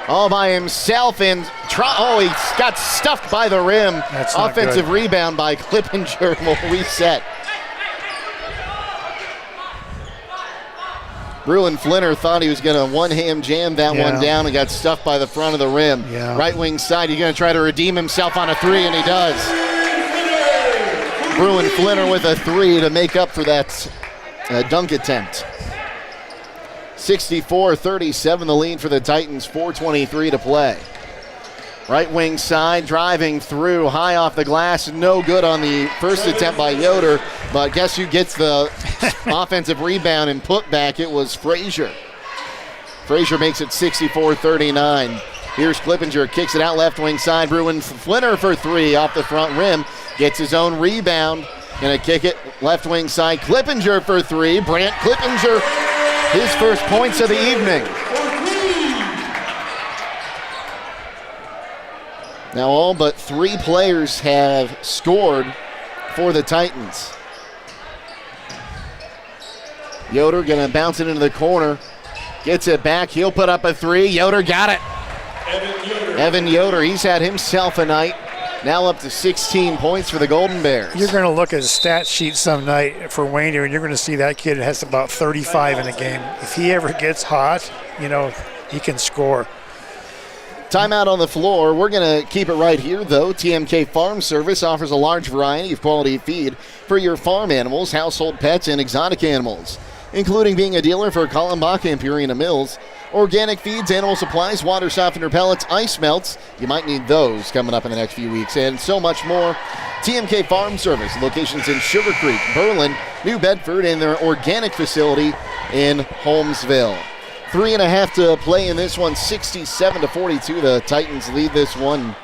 all by himself. And he got stuffed by the rim. That's not Offensive good. Rebound by Clippinger will reset. Bruin Flinner thought he was going to one-hand jam that one down and got stuffed by the front of the rim. Yeah. Right wing side, he's going to try to redeem himself on a three, and he does. Bruin Flinner with a three to make up for that dunk attempt. 64-37 the lead for the Titans, 4:23 to play. Right wing side, driving through, high off the glass, no good on the first attempt by Yoder, but guess who gets the offensive rebound and put back? It was Frazier. Frazier makes it 64-39. Here's Clippinger, kicks it out left wing side. Bruin Flinner for three off the front rim. Gets his own rebound. Gonna kick it left wing side. Clippinger for three. Brant Clippinger, his first points of the evening. Now all but three players have scored for the Titans. Yoder gonna bounce it into the corner. Gets it back. He'll put up a three. Yoder got it. Evan Yoder, he's had himself a night. Now up to 16 points for the Golden Bears. You're going to look at a stat sheet some night for Waynedale, and you're going to see that kid has about 35 in a game. If he ever gets hot, he can score. Timeout on the floor. We're going to keep it right here, though. TMK Farm Service offers a large variety of quality feed for your farm animals, household pets, and exotic animals, including being a dealer for Kallenbach and Purina Mills. Organic feeds, animal supplies, water softener pellets, ice melts. You might need those coming up in the next few weeks, and so much more. TMK Farm Service, locations in Sugar Creek, Berlin, New Bedford, and their organic facility in Holmesville. 3.5 to play in this one, 67-42. The Titans lead this one.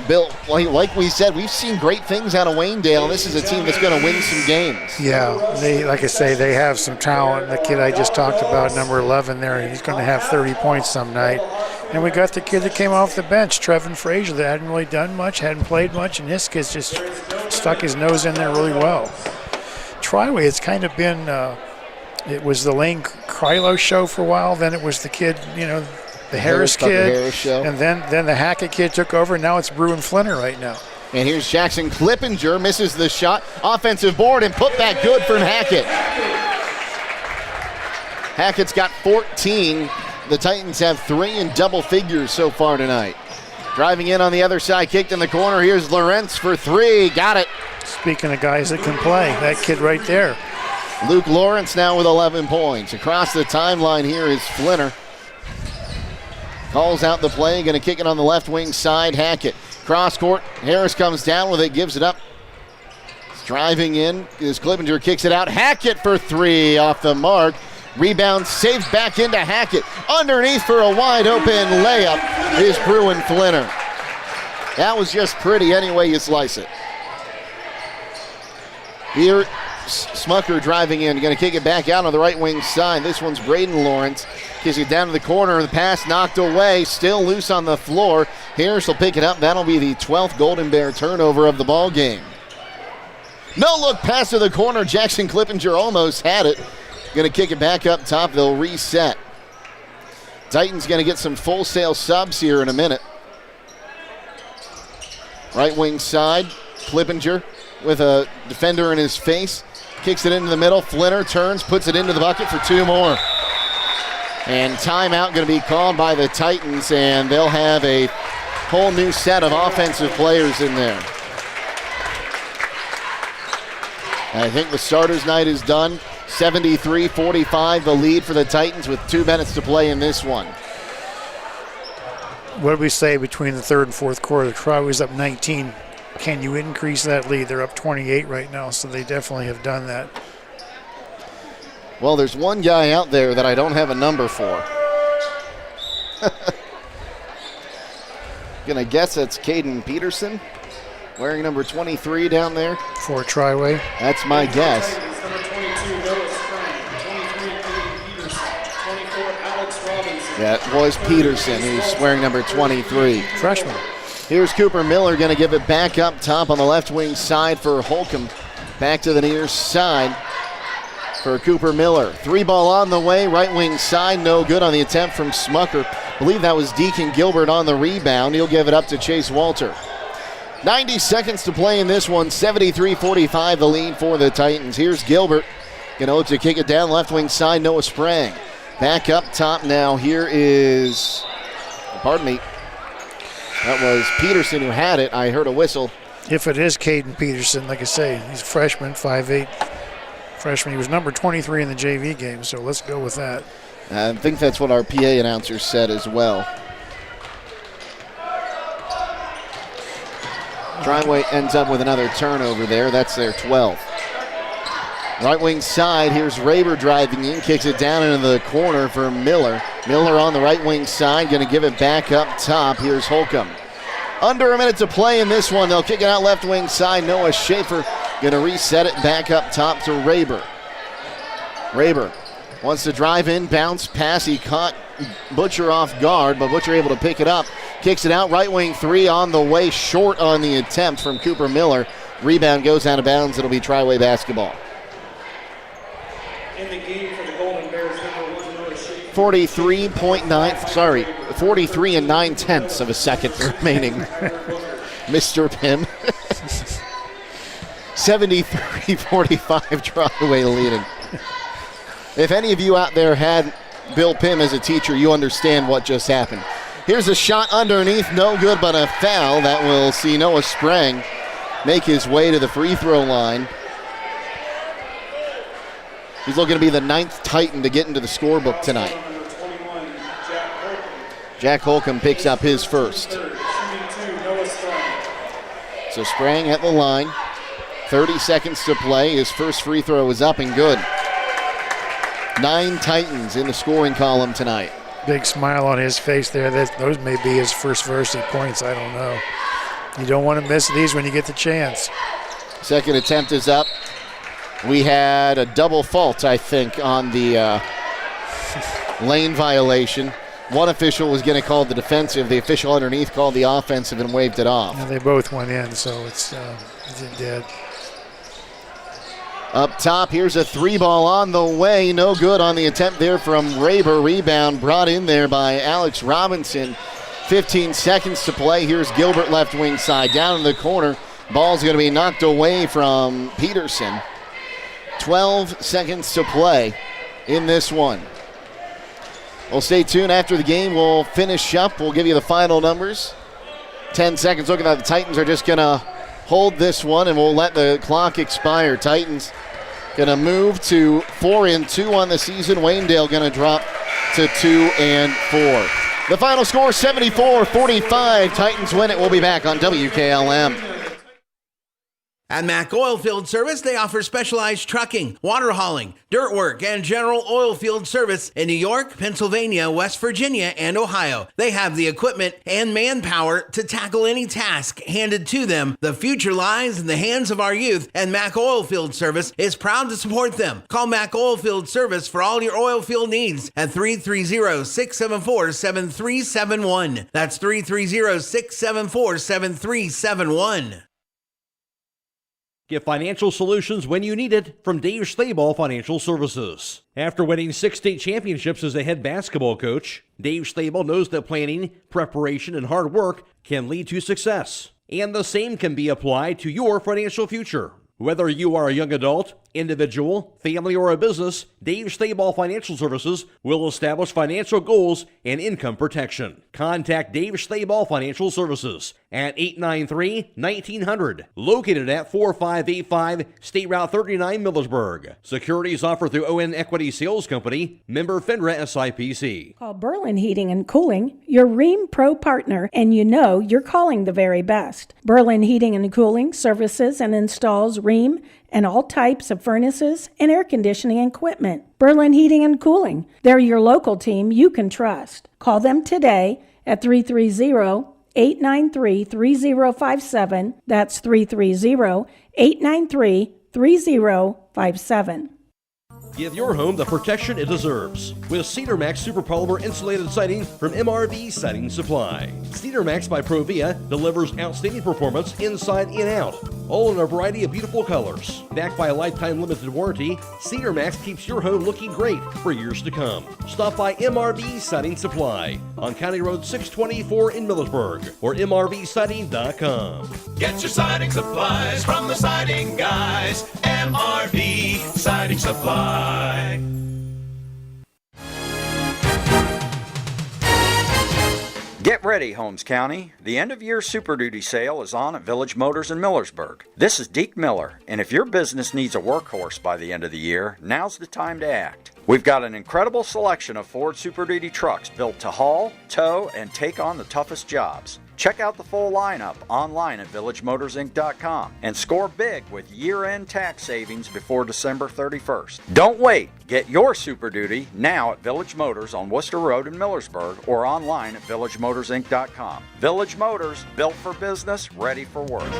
Bill, like we said, we've seen great things out of Waynedale. This is a team that's going to win some games. Yeah, like I say, they have some talent. The kid I just talked about, number 11 there, he's going to have 30 points some night. And we got the kid that came off the bench, Trevin Frazier, that hadn't really done much, hadn't played much, and this kid's just stuck his nose in there really well. Triway, it's kind of been, it was the Lane Krylo show for a while, then it was the kid, the Harris kid, and then the Hackett kid took over, and now it's Bruin Flinner right now. And here's Jackson Clippinger, misses the shot, offensive board, and put back good from Hackett. Hackett's got 14. The Titans have 3 in double figures so far tonight. Driving in on the other side, kicked in the corner. Here's Lawrence for 3, got it. Speaking of guys that can play, that kid right there. Luke Lawrence now with 11 points. Across the timeline here is Flinner. Calls out the play, going to kick it on the left wing side. Hackett, cross court. Harris comes down with it, gives it up. Driving in is Clippinger, kicks it out. Hackett for 3 off the mark. Rebound saved back into Hackett. Underneath for a wide open layup is Bruin Flinner. That was just pretty any way you slice it. Here, Smucker driving in, going to kick it back out on the right wing side. This one's Braden Lawrence. Kicks it down to the corner. The pass knocked away. Still loose on the floor. Harris will pick it up. That'll be the 12th Golden Bear turnover of the ball game. No look pass to the corner. Jackson Clippinger almost had it. Going to kick it back up top. They'll reset. Titans going to get some full sale subs here in a minute. Right wing side. Clippinger with a defender in his face. Kicks it into the middle. Flinner turns, puts it into the bucket for 2 more. And timeout going to be called by the Titans, and they'll have a whole new set of offensive players in there. I think the starters' night is done. 73-45, the lead for the Titans with 2 minutes to play in this one. What did we say between the third and fourth quarter? The Triway's up 19. Can you increase that lead? They're up 28 right now, so they definitely have done that. Well, there's one guy out there that I don't have a number for. Gonna guess that's Caden Peterson, wearing number 23 down there. For Triway. That's my guess. That was Peterson, who's wearing number 23. Freshman. Here's Cooper Miller going to give it back up top on the left wing side for Holcomb. Back to the near side for Cooper Miller. 3 ball on the way, right wing side, no good on the attempt from Smucker. I believe that was Deacon Gilbert on the rebound. He'll give it up to Chase Walter. 90 seconds to play in this one, 73-45 the lead for the Titans. Here's Gilbert, going to look to kick it down left wing side, Noah Sprang. Back up top now, here is, pardon me, that was Peterson who had it. I heard a whistle. If it is Caden Peterson, like I say, he's a freshman, 5'8". Freshman. He was number 23 in the JV game, so let's go with that. I think that's what our PA announcer said as well. Triway ends up with another turnover there. That's their 12th. Right wing side, here's Raber driving in, kicks it down into the corner for Miller. Miller on the right wing side, going to give it back up top. Here's Holcomb. Under a minute to play in this one. They'll kick it out left wing side. Noah Schaefer going to reset it back up top to Raber. Raber wants to drive in, bounce pass. He caught Butcher off guard, but Butcher able to pick it up. Kicks it out, right wing three on the way, short on the attempt from Cooper Miller. Rebound goes out of bounds. It'll be Triway basketball. In the game for the Golden Bears, number 1, Noah Schaefer. 43 and 9/10 of a second remaining. Mr. Pim. 73-45 Triway leading. If any of you out there had Bill Pim as a teacher, you understand what just happened. Here's a shot underneath, no good, but a foul that will see Noah Sprang make his way to the free throw line. He's looking to be the 9th Titan to get into the scorebook tonight. Jack Holcomb picks up his first. So Sprang at the line. 30 seconds to play. His first free throw is up and good. 9 Titans in the scoring column tonight. Big smile on his face there. Those may be his first varsity points. I don't know. You don't want to miss these when you get the chance. Second attempt is up. We had a double fault, I think, on the lane violation. One official was going to call the defensive. The official underneath called the offensive and waved it off. Yeah, they both went in, so it's dead. Up top, here's a 3-ball on the way. No good on the attempt there from Raber. Rebound brought in there by Alex Robinson. 15 seconds to play. Here's Gilbert left wing side. Down in the corner. Ball's going to be knocked away from Peterson. 12 seconds to play in this one. Well, stay tuned. After the game, we'll finish up. We'll give you the final numbers. 10 seconds. Looking like the Titans are just going to hold this one, and we'll let the clock expire. Titans going to move to 4-2 on the season. Waynedale going to drop to 2-4. The final score, 74-45. Titans win it. We'll be back on WKLM. At Mack Oilfield Service, they offer specialized trucking, water hauling, dirt work, and general oil field service in New York, Pennsylvania, West Virginia, and Ohio. They have the equipment and manpower to tackle any task handed to them. The future lies in the hands of our youth, and Mack Oilfield Service is proud to support them. Call Mack Oilfield Service for all your oil field needs at 330-674-7371. That's 330-674-7371. Get financial solutions when you need it from Dave Stayball Financial Services. After winning 6 state championships as a head basketball coach, Dave Stayball knows that planning, preparation, and hard work can lead to success. And the same can be applied to your financial future. Whether you are a young adult, individual, family, or a business, Dave Stayball Financial Services will establish financial goals and income protection. Contact Dave Stayball Financial Services at 893-1900, located at 4585 State Route 39, Millersburg. Securities offered through ON Equity Sales Company, member FINRA SIPC. Call Berlin Heating and Cooling, your Rheem Pro partner, and you know you're calling the very best. Berlin Heating and Cooling services and installs Rheem and all types of furnaces and air conditioning equipment. Berlin Heating and Cooling. They're your local team you can trust. Call them today at 330-893-3057. That's 330-893-3057. Give your home the protection it deserves with Cedar Max Super Polymer Insulated Siding from MRV Siding Supply. Cedar Max by Provia delivers outstanding performance inside and out, all in a variety of beautiful colors. Backed by a lifetime limited warranty, Cedar Max keeps your home looking great for years to come. Stop by MRV Siding Supply on County Road 624 in Millersburg or mrvsiding.com. Get your siding supplies from the siding guys. MRV Siding Supply. Get ready, Holmes County. The end-of-year Super Duty sale is on at Village Motors in Millersburg. This is Deke Miller, and if your business needs a workhorse by the end of the year, now's the time to act. We've got an incredible selection of Ford Super Duty trucks built to haul, tow, and take on the toughest jobs. Check out the full lineup online at villagemotorsinc.com and score big with year-end tax savings before December 31st. Don't wait. Get your Super Duty now at Village Motors on Worcester Road in Millersburg or online at villagemotorsinc.com. Village Motors, built for business, ready for work.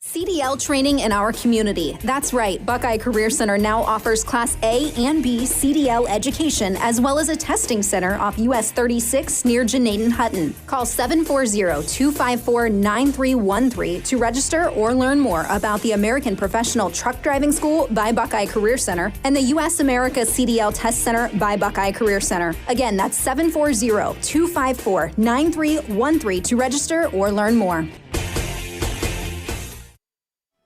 CDL training in our community. That's right. Buckeye Career Center now offers Class A and B CDL education, as well as a testing center off US 36 near Janaden-Hutton. Call 740-254-9313 to register or learn more about the American Professional Truck Driving School by Buckeye Career Center and the US America CDL Test Center by Buckeye Career Center. Again, that's 740-254-9313 to register or learn more.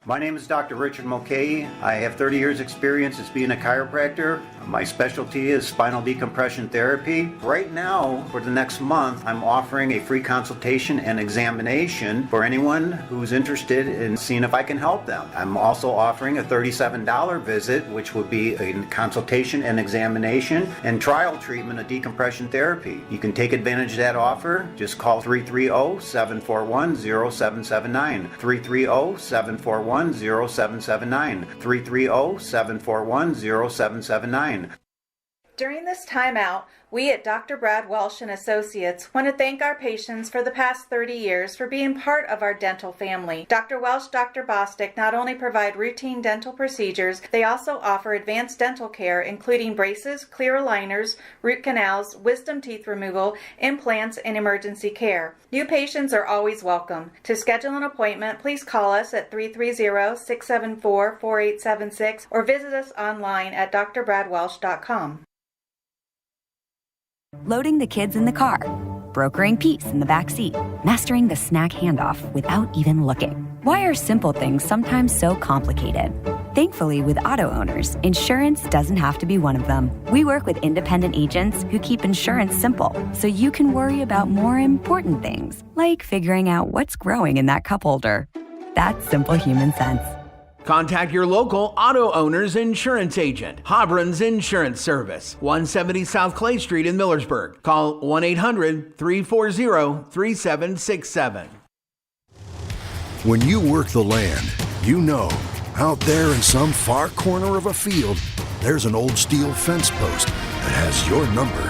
My name is Dr. Richard Mulcahy. I have 30 years experience as being a chiropractor. My specialty is spinal decompression therapy. Right now, for the next month, I'm offering a free consultation and examination for anyone who's interested in seeing if I can help them. I'm also offering a $37 visit, which would be a consultation and examination and trial treatment of decompression therapy. You can take advantage of that offer. Just call 330-741-0779. 330-741-0779. 330-741-0779. During this timeout, we at Dr. Brad Welsh and Associates want to thank our patients for the past 30 years for being part of our dental family. Dr. Welsh, Dr. Bostic not only provide routine dental procedures, they also offer advanced dental care, including braces, clear aligners, root canals, wisdom teeth removal, implants, and emergency care. New patients are always welcome. To schedule an appointment, please call us at 330-674-4876 or visit us online at drbradwelsh.com. Loading the kids in the car, brokering peace in the back seat, mastering the snack handoff without even looking. Why are simple things sometimes so complicated? Thankfully, with auto owners, insurance doesn't have to be one of them. We work with independent agents who keep insurance simple, so you can worry about more important things, like figuring out what's growing in that cup holder. That's simple human sense. Contact your local auto owner's insurance agent, Hobron's Insurance Service, 170 South Clay Street in Millersburg. Call 1-800-340-3767. When you work the land, you know, out there in some far corner of a field, there's an old steel fence post that has your number.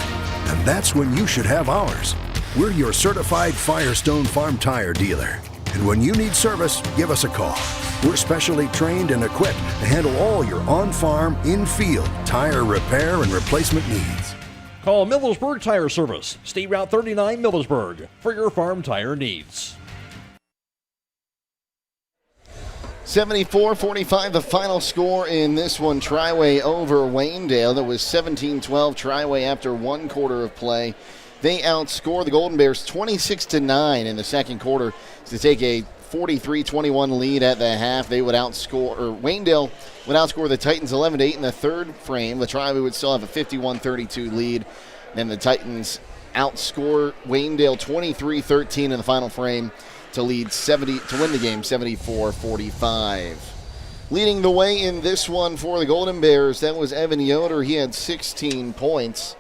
And that's when you should have ours. We're your certified Firestone Farm Tire dealer. And when you need service, give us a call. We're specially trained and equipped to handle all your on-farm, in-field tire repair and replacement needs. Call Millersburg Tire Service, State Route 39 Millersburg, for your farm tire needs. 74-45, the final score in this one. Triway over Waynedale. That was 17-12 Triway after one quarter of play. They outscore the Golden Bears 26-9 in the second quarter to take a 43-21 lead at the half. They would outscore, or Waynedale would outscore the Titans 11-8 in the third frame. The Triway would still have a 51-32 lead. Then the Titans outscore Waynedale 23-13 in the final frame to win the game 74-45. Leading the way in this one for the Golden Bears, that was Evan Yoder. He had 16 points.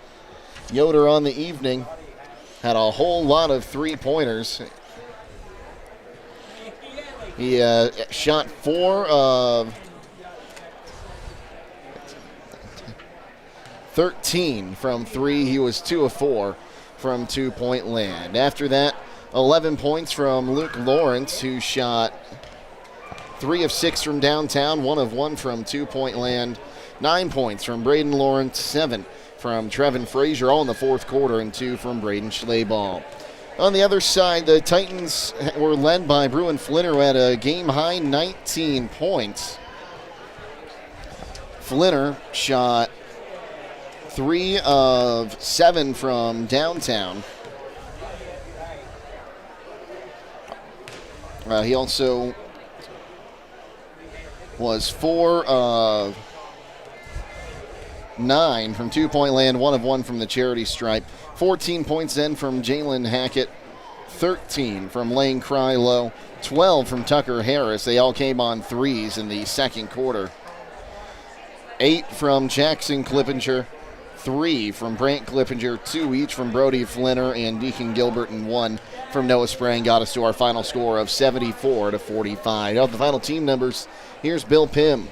Yoder on the evening had a whole lot of three-pointers. He shot 4 of 13 from 3. He was 2 of 4 from two-point land. After that, 11 points from Luke Lawrence, who shot 3 of 6 from downtown, 1 of 1 from two-point land. 9 points from Braden Lawrence, 7 from Trevin Frazier, all in the fourth quarter, and 2 from Braden Schleball. On the other side, the Titans were led by Bruin Flinner, who had a game-high 19 points. Flinner shot 3 of 7 from downtown. He also was 4 of 9 from two-point land, 1 of 1 from the charity stripe. 14 points then from Jalen Hackett, 13 from Lane Krylo, 12 from Tucker Harris. They all came on threes in the second quarter. 8 from Jackson Clippinger, 3 from Brant Clippinger, 2 each from Brody Flinner and Deacon Gilbert, and 1 from Noah Sprang got us to our final score of 74-45. Now the final team numbers, here's Bill Pim.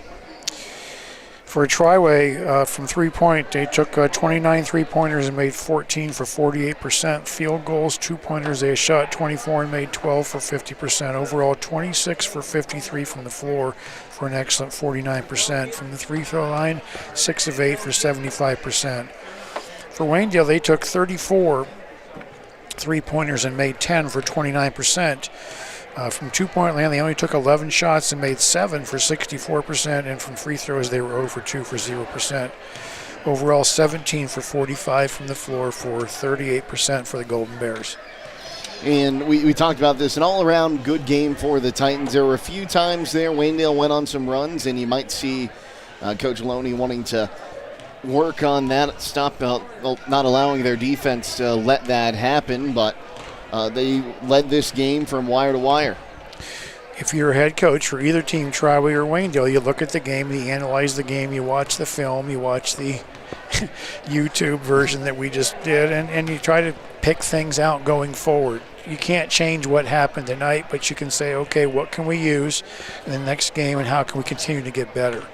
For Triway, from three-point, they took 29 three-pointers and made 14 for 48%. Field goals, two-pointers, they shot 24 and made 12 for 50%. Overall, 26 for 53 from the floor for an excellent 49%. From the free-throw line, 6 of 8 for 75%. For Waynedale, they took 34 three-pointers and made 10 for 29%. From two-point land, they only took 11 shots and made 7 for 64%, and from free throws, they were 0 for 2 for 0%. Overall, 17 for 45 from the floor for 38% for the Golden Bears. And we talked about this, an all-around good game for the Titans. There were a few times there Waynedale went on some runs, and you might see Coach Loney wanting to work on that, stop not allowing their defense to let that happen, but they led this game from wire to wire. If you're a head coach for either team, Triway or Waynedale, you look at the game, you analyze the game, you watch the film, you watch the YouTube version that we just did, and you try to pick things out going forward. You can't change what happened tonight, but you can say, okay, what can we use in the next game and how can we continue to get better?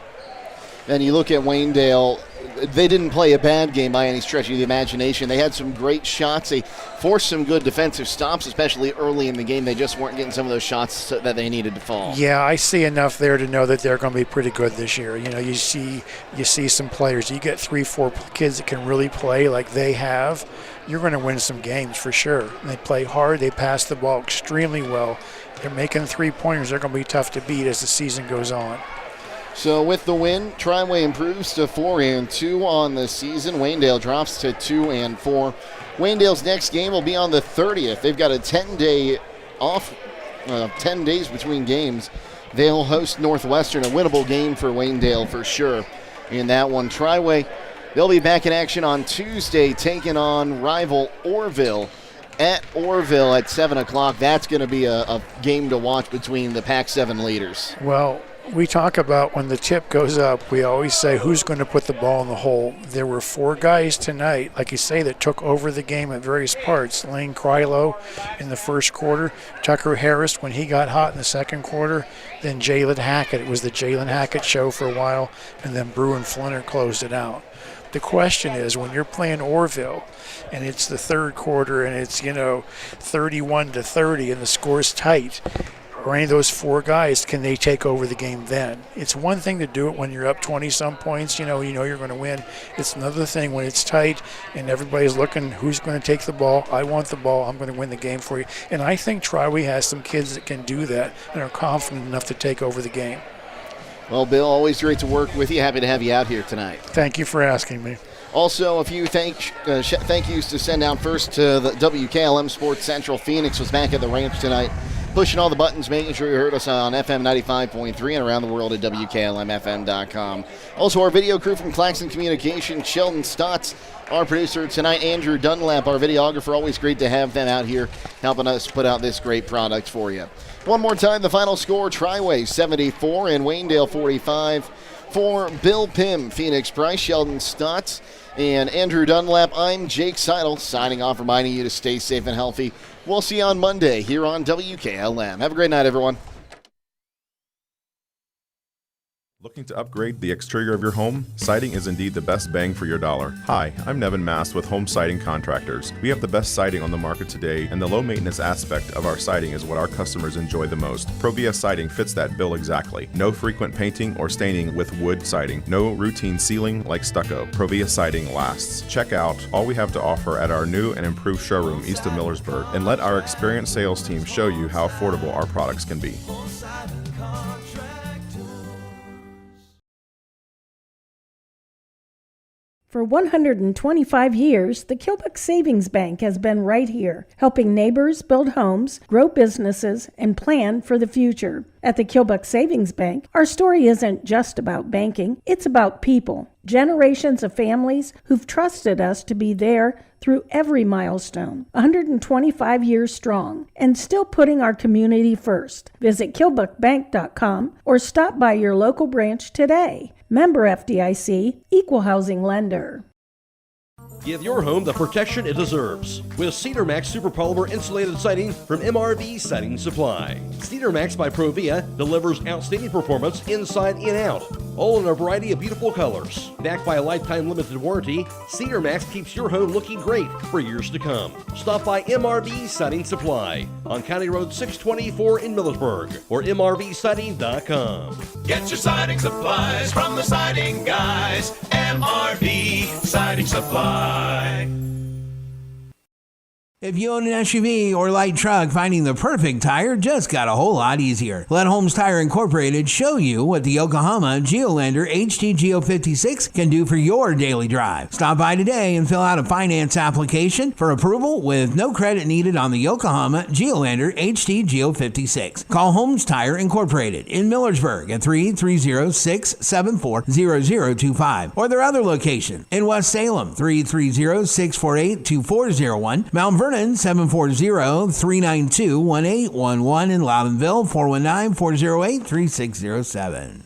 And you look at Waynedale, they didn't play a bad game by any stretch of the imagination. They had some great shots. They forced some good defensive stops, especially early in the game. They just weren't getting some of those shots that they needed to fall. Yeah, I see enough there to know that they're going to be pretty good this year. You know, you see some players. You get 3-4 kids that can really play like they have, you're going to win some games for sure. And they play hard. They pass the ball extremely well. They're making three-pointers. They're going to be tough to beat as the season goes on. So with the win, Triway improves to 4-2 on the season. Waynedale drops to 2-4. Waynedale's next game will be on the 30th. They've got a 10-day off, 10 days between games. They'll host Northwestern, a winnable game for Waynedale for sure in that one. Triway, they'll be back in action on Tuesday, taking on rival Orville at Orville at 7 o'clock. That's going to be a game to watch between the Pac-7 leaders. Well, we talk about when the tip goes up, we always say who's going to put the ball in the hole. There were 4 guys tonight, like you say, that took over the game at various parts. Lane Krylo in the first quarter, Tucker Harris when he got hot in the second quarter, then Jalen Hackett. It was the Jalen Hackett show for a while, and then Bruin Flinner closed it out. The question is, when you're playing Orville and it's the third quarter and it's, 31-30 and the score's tight, or any of those 4 guys, can they take over the game then? It's one thing to do it when you're up 20-some points, you know you're going to win. It's another thing when it's tight and everybody's looking, who's going to take the ball? I want the ball. I'm going to win the game for you. And I think Triway has some kids that can do that and are confident enough to take over the game. Well, Bill, always great to work with you. Happy to have you out here tonight. Thank you for asking me. Also, a few thank yous to send out first to the WKLM Sports Central. Phoenix was back at the ranch tonight, pushing all the buttons, making sure you heard us on FM 95.3 and around the world at WKLM-FM.com. Also, our video crew from Claxon Communications, Sheldon, Stotts, our producer tonight, Andrew Dunlap, our videographer. Always great to have them out here helping us put out this great product for you. One more time, the final score, Triway 74 and Waynedale 45. For Bill Pim, Phoenix Price, Sheldon Stotts, and Andrew Dunlap, I'm Jake Seidel, signing off, reminding you to stay safe and healthy. We'll see you on Monday here on WKLM. Have a great night, everyone. Looking to upgrade the exterior of your home? Siding is indeed the best bang for your dollar. Hi, I'm Nevin Mast with Home Siding Contractors. We have the best siding on the market today, and the low maintenance aspect of our siding is what our customers enjoy the most. Provia Siding fits that bill exactly. No frequent painting or staining with wood siding. No routine sealing like stucco. Provia Siding lasts. Check out all we have to offer at our new and improved showroom east of Millersburg, and let our experienced sales team show you how affordable our products can be. For 125 years, the Kilbuck Savings Bank has been right here, helping neighbors build homes, grow businesses, and plan for the future. At the Kilbuck Savings Bank, our story isn't just about banking, it's about people. Generations of families who've trusted us to be there through every milestone. 125 years strong, and still putting our community first. Visit KilbuckBank.com or stop by your local branch today. Member FDIC, Equal Housing Lender. Give your home the protection it deserves with Cedar Max Super Polymer Insulated Siding from MRV Siding Supply. Cedar Max by Provia delivers outstanding performance inside and out, all in a variety of beautiful colors. Backed by a lifetime limited warranty, Cedar Max keeps your home looking great for years to come. Stop by MRV Siding Supply on County Road 624 in Millersburg or mrvsiding.com. Get your siding supplies from the siding guys. MRV Siding Supply. If you own an SUV or light truck, finding the perfect tire just got a whole lot easier. Let Holmes Tire Incorporated show you what the Yokohama Geolandar HT Geo 56 can do for your daily drive. Stop by today and fill out a finance application for approval with no credit needed on the Yokohama Geolandar HT Geo 56. Call Holmes Tire Incorporated in Millersburg at 330-674-0025 or their other location in West Salem, 330-648-2401, Mount Vernon, 740-392-1811 in Loudonville, 419-408-3607.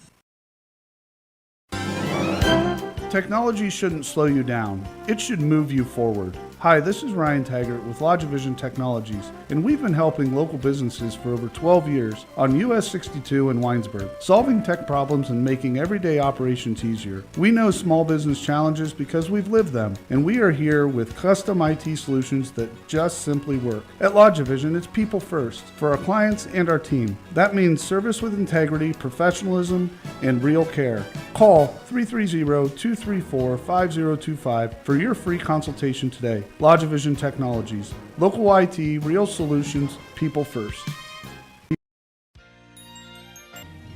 Technology shouldn't slow you down. It should move you forward. Hi, this is Ryan Taggart with LodgeVision Technologies, and we've been helping local businesses for over 12 years on US 62 in Winesburg, solving tech problems and making everyday operations easier. We know small business challenges because we've lived them, and we are here with custom IT solutions that just simply work. At LodgeVision, it's people first for our clients and our team. That means service with integrity, professionalism, and real care. Call 330-234-5025 for your free consultation today. LodgeVision Technologies. Local IT, real solutions, people first.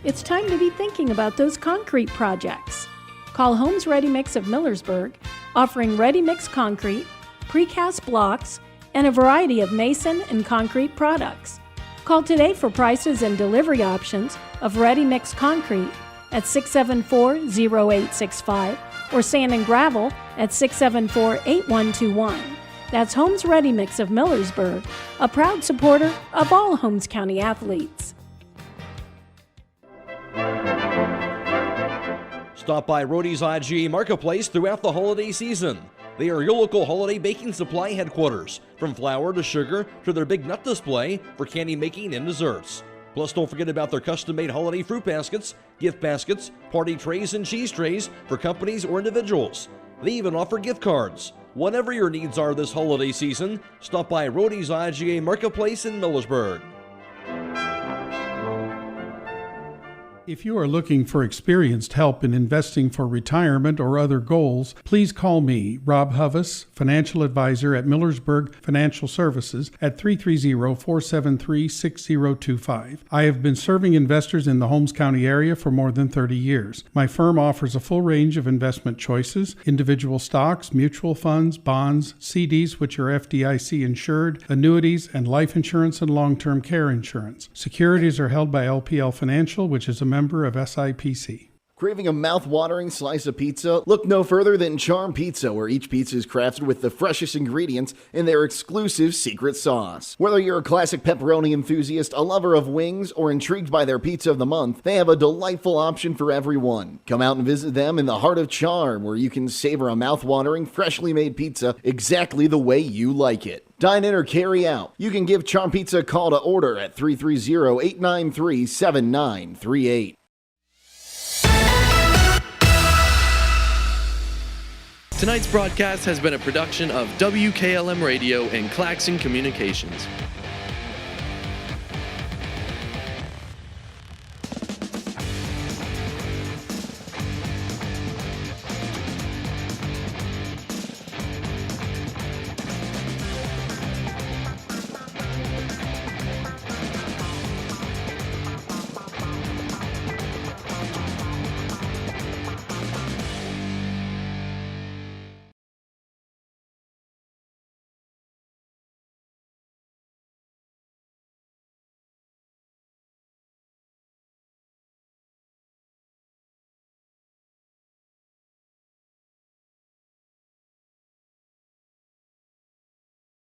It's time to be thinking about those concrete projects. Call Holmes Ready Mix of Millersburg, offering ready mix concrete, precast blocks, and a variety of mason and concrete products. Call today for prices and delivery options of ready mix concrete at 674-0865 or sand and gravel at 674-8121. That's Holmes Ready Mix of Millersburg, a proud supporter of all Holmes County athletes. Stop by Rody's IGA Marketplace throughout the holiday season. They are your local holiday baking supply headquarters, from flour to sugar to their big nut display for candy making and desserts. Plus, don't forget about their custom-made holiday fruit baskets, gift baskets, party trays, and cheese trays for companies or individuals. They even offer gift cards. Whatever your needs are this holiday season, stop by Rody's IGA Marketplace in Millersburg. If you are looking for experienced help in investing for retirement or other goals, please call me, Rob Huvis, financial advisor at Millersburg Financial Services at 330-473-6025. I have been serving investors in the Holmes County area for more than 30 years. My firm offers a full range of investment choices: individual stocks, mutual funds, bonds, CDs which are FDIC insured, annuities, and life insurance and long-term care insurance. Securities are held by LPL Financial, which is a member of SIPC. Craving a mouth-watering slice of pizza? Look no further than Charm Pizza, where each pizza is crafted with the freshest ingredients in their exclusive secret sauce. Whether you're a classic pepperoni enthusiast, a lover of wings, or intrigued by their pizza of the month, they have a delightful option for everyone. Come out and visit them in the heart of Charm, where you can savor a mouth-watering, freshly made pizza exactly the way you like it. Dine in or carry out. You can give Charm Pizza a call to order at 330-893-7938. Tonight's broadcast has been a production of WKLM Radio and Claxon Communications.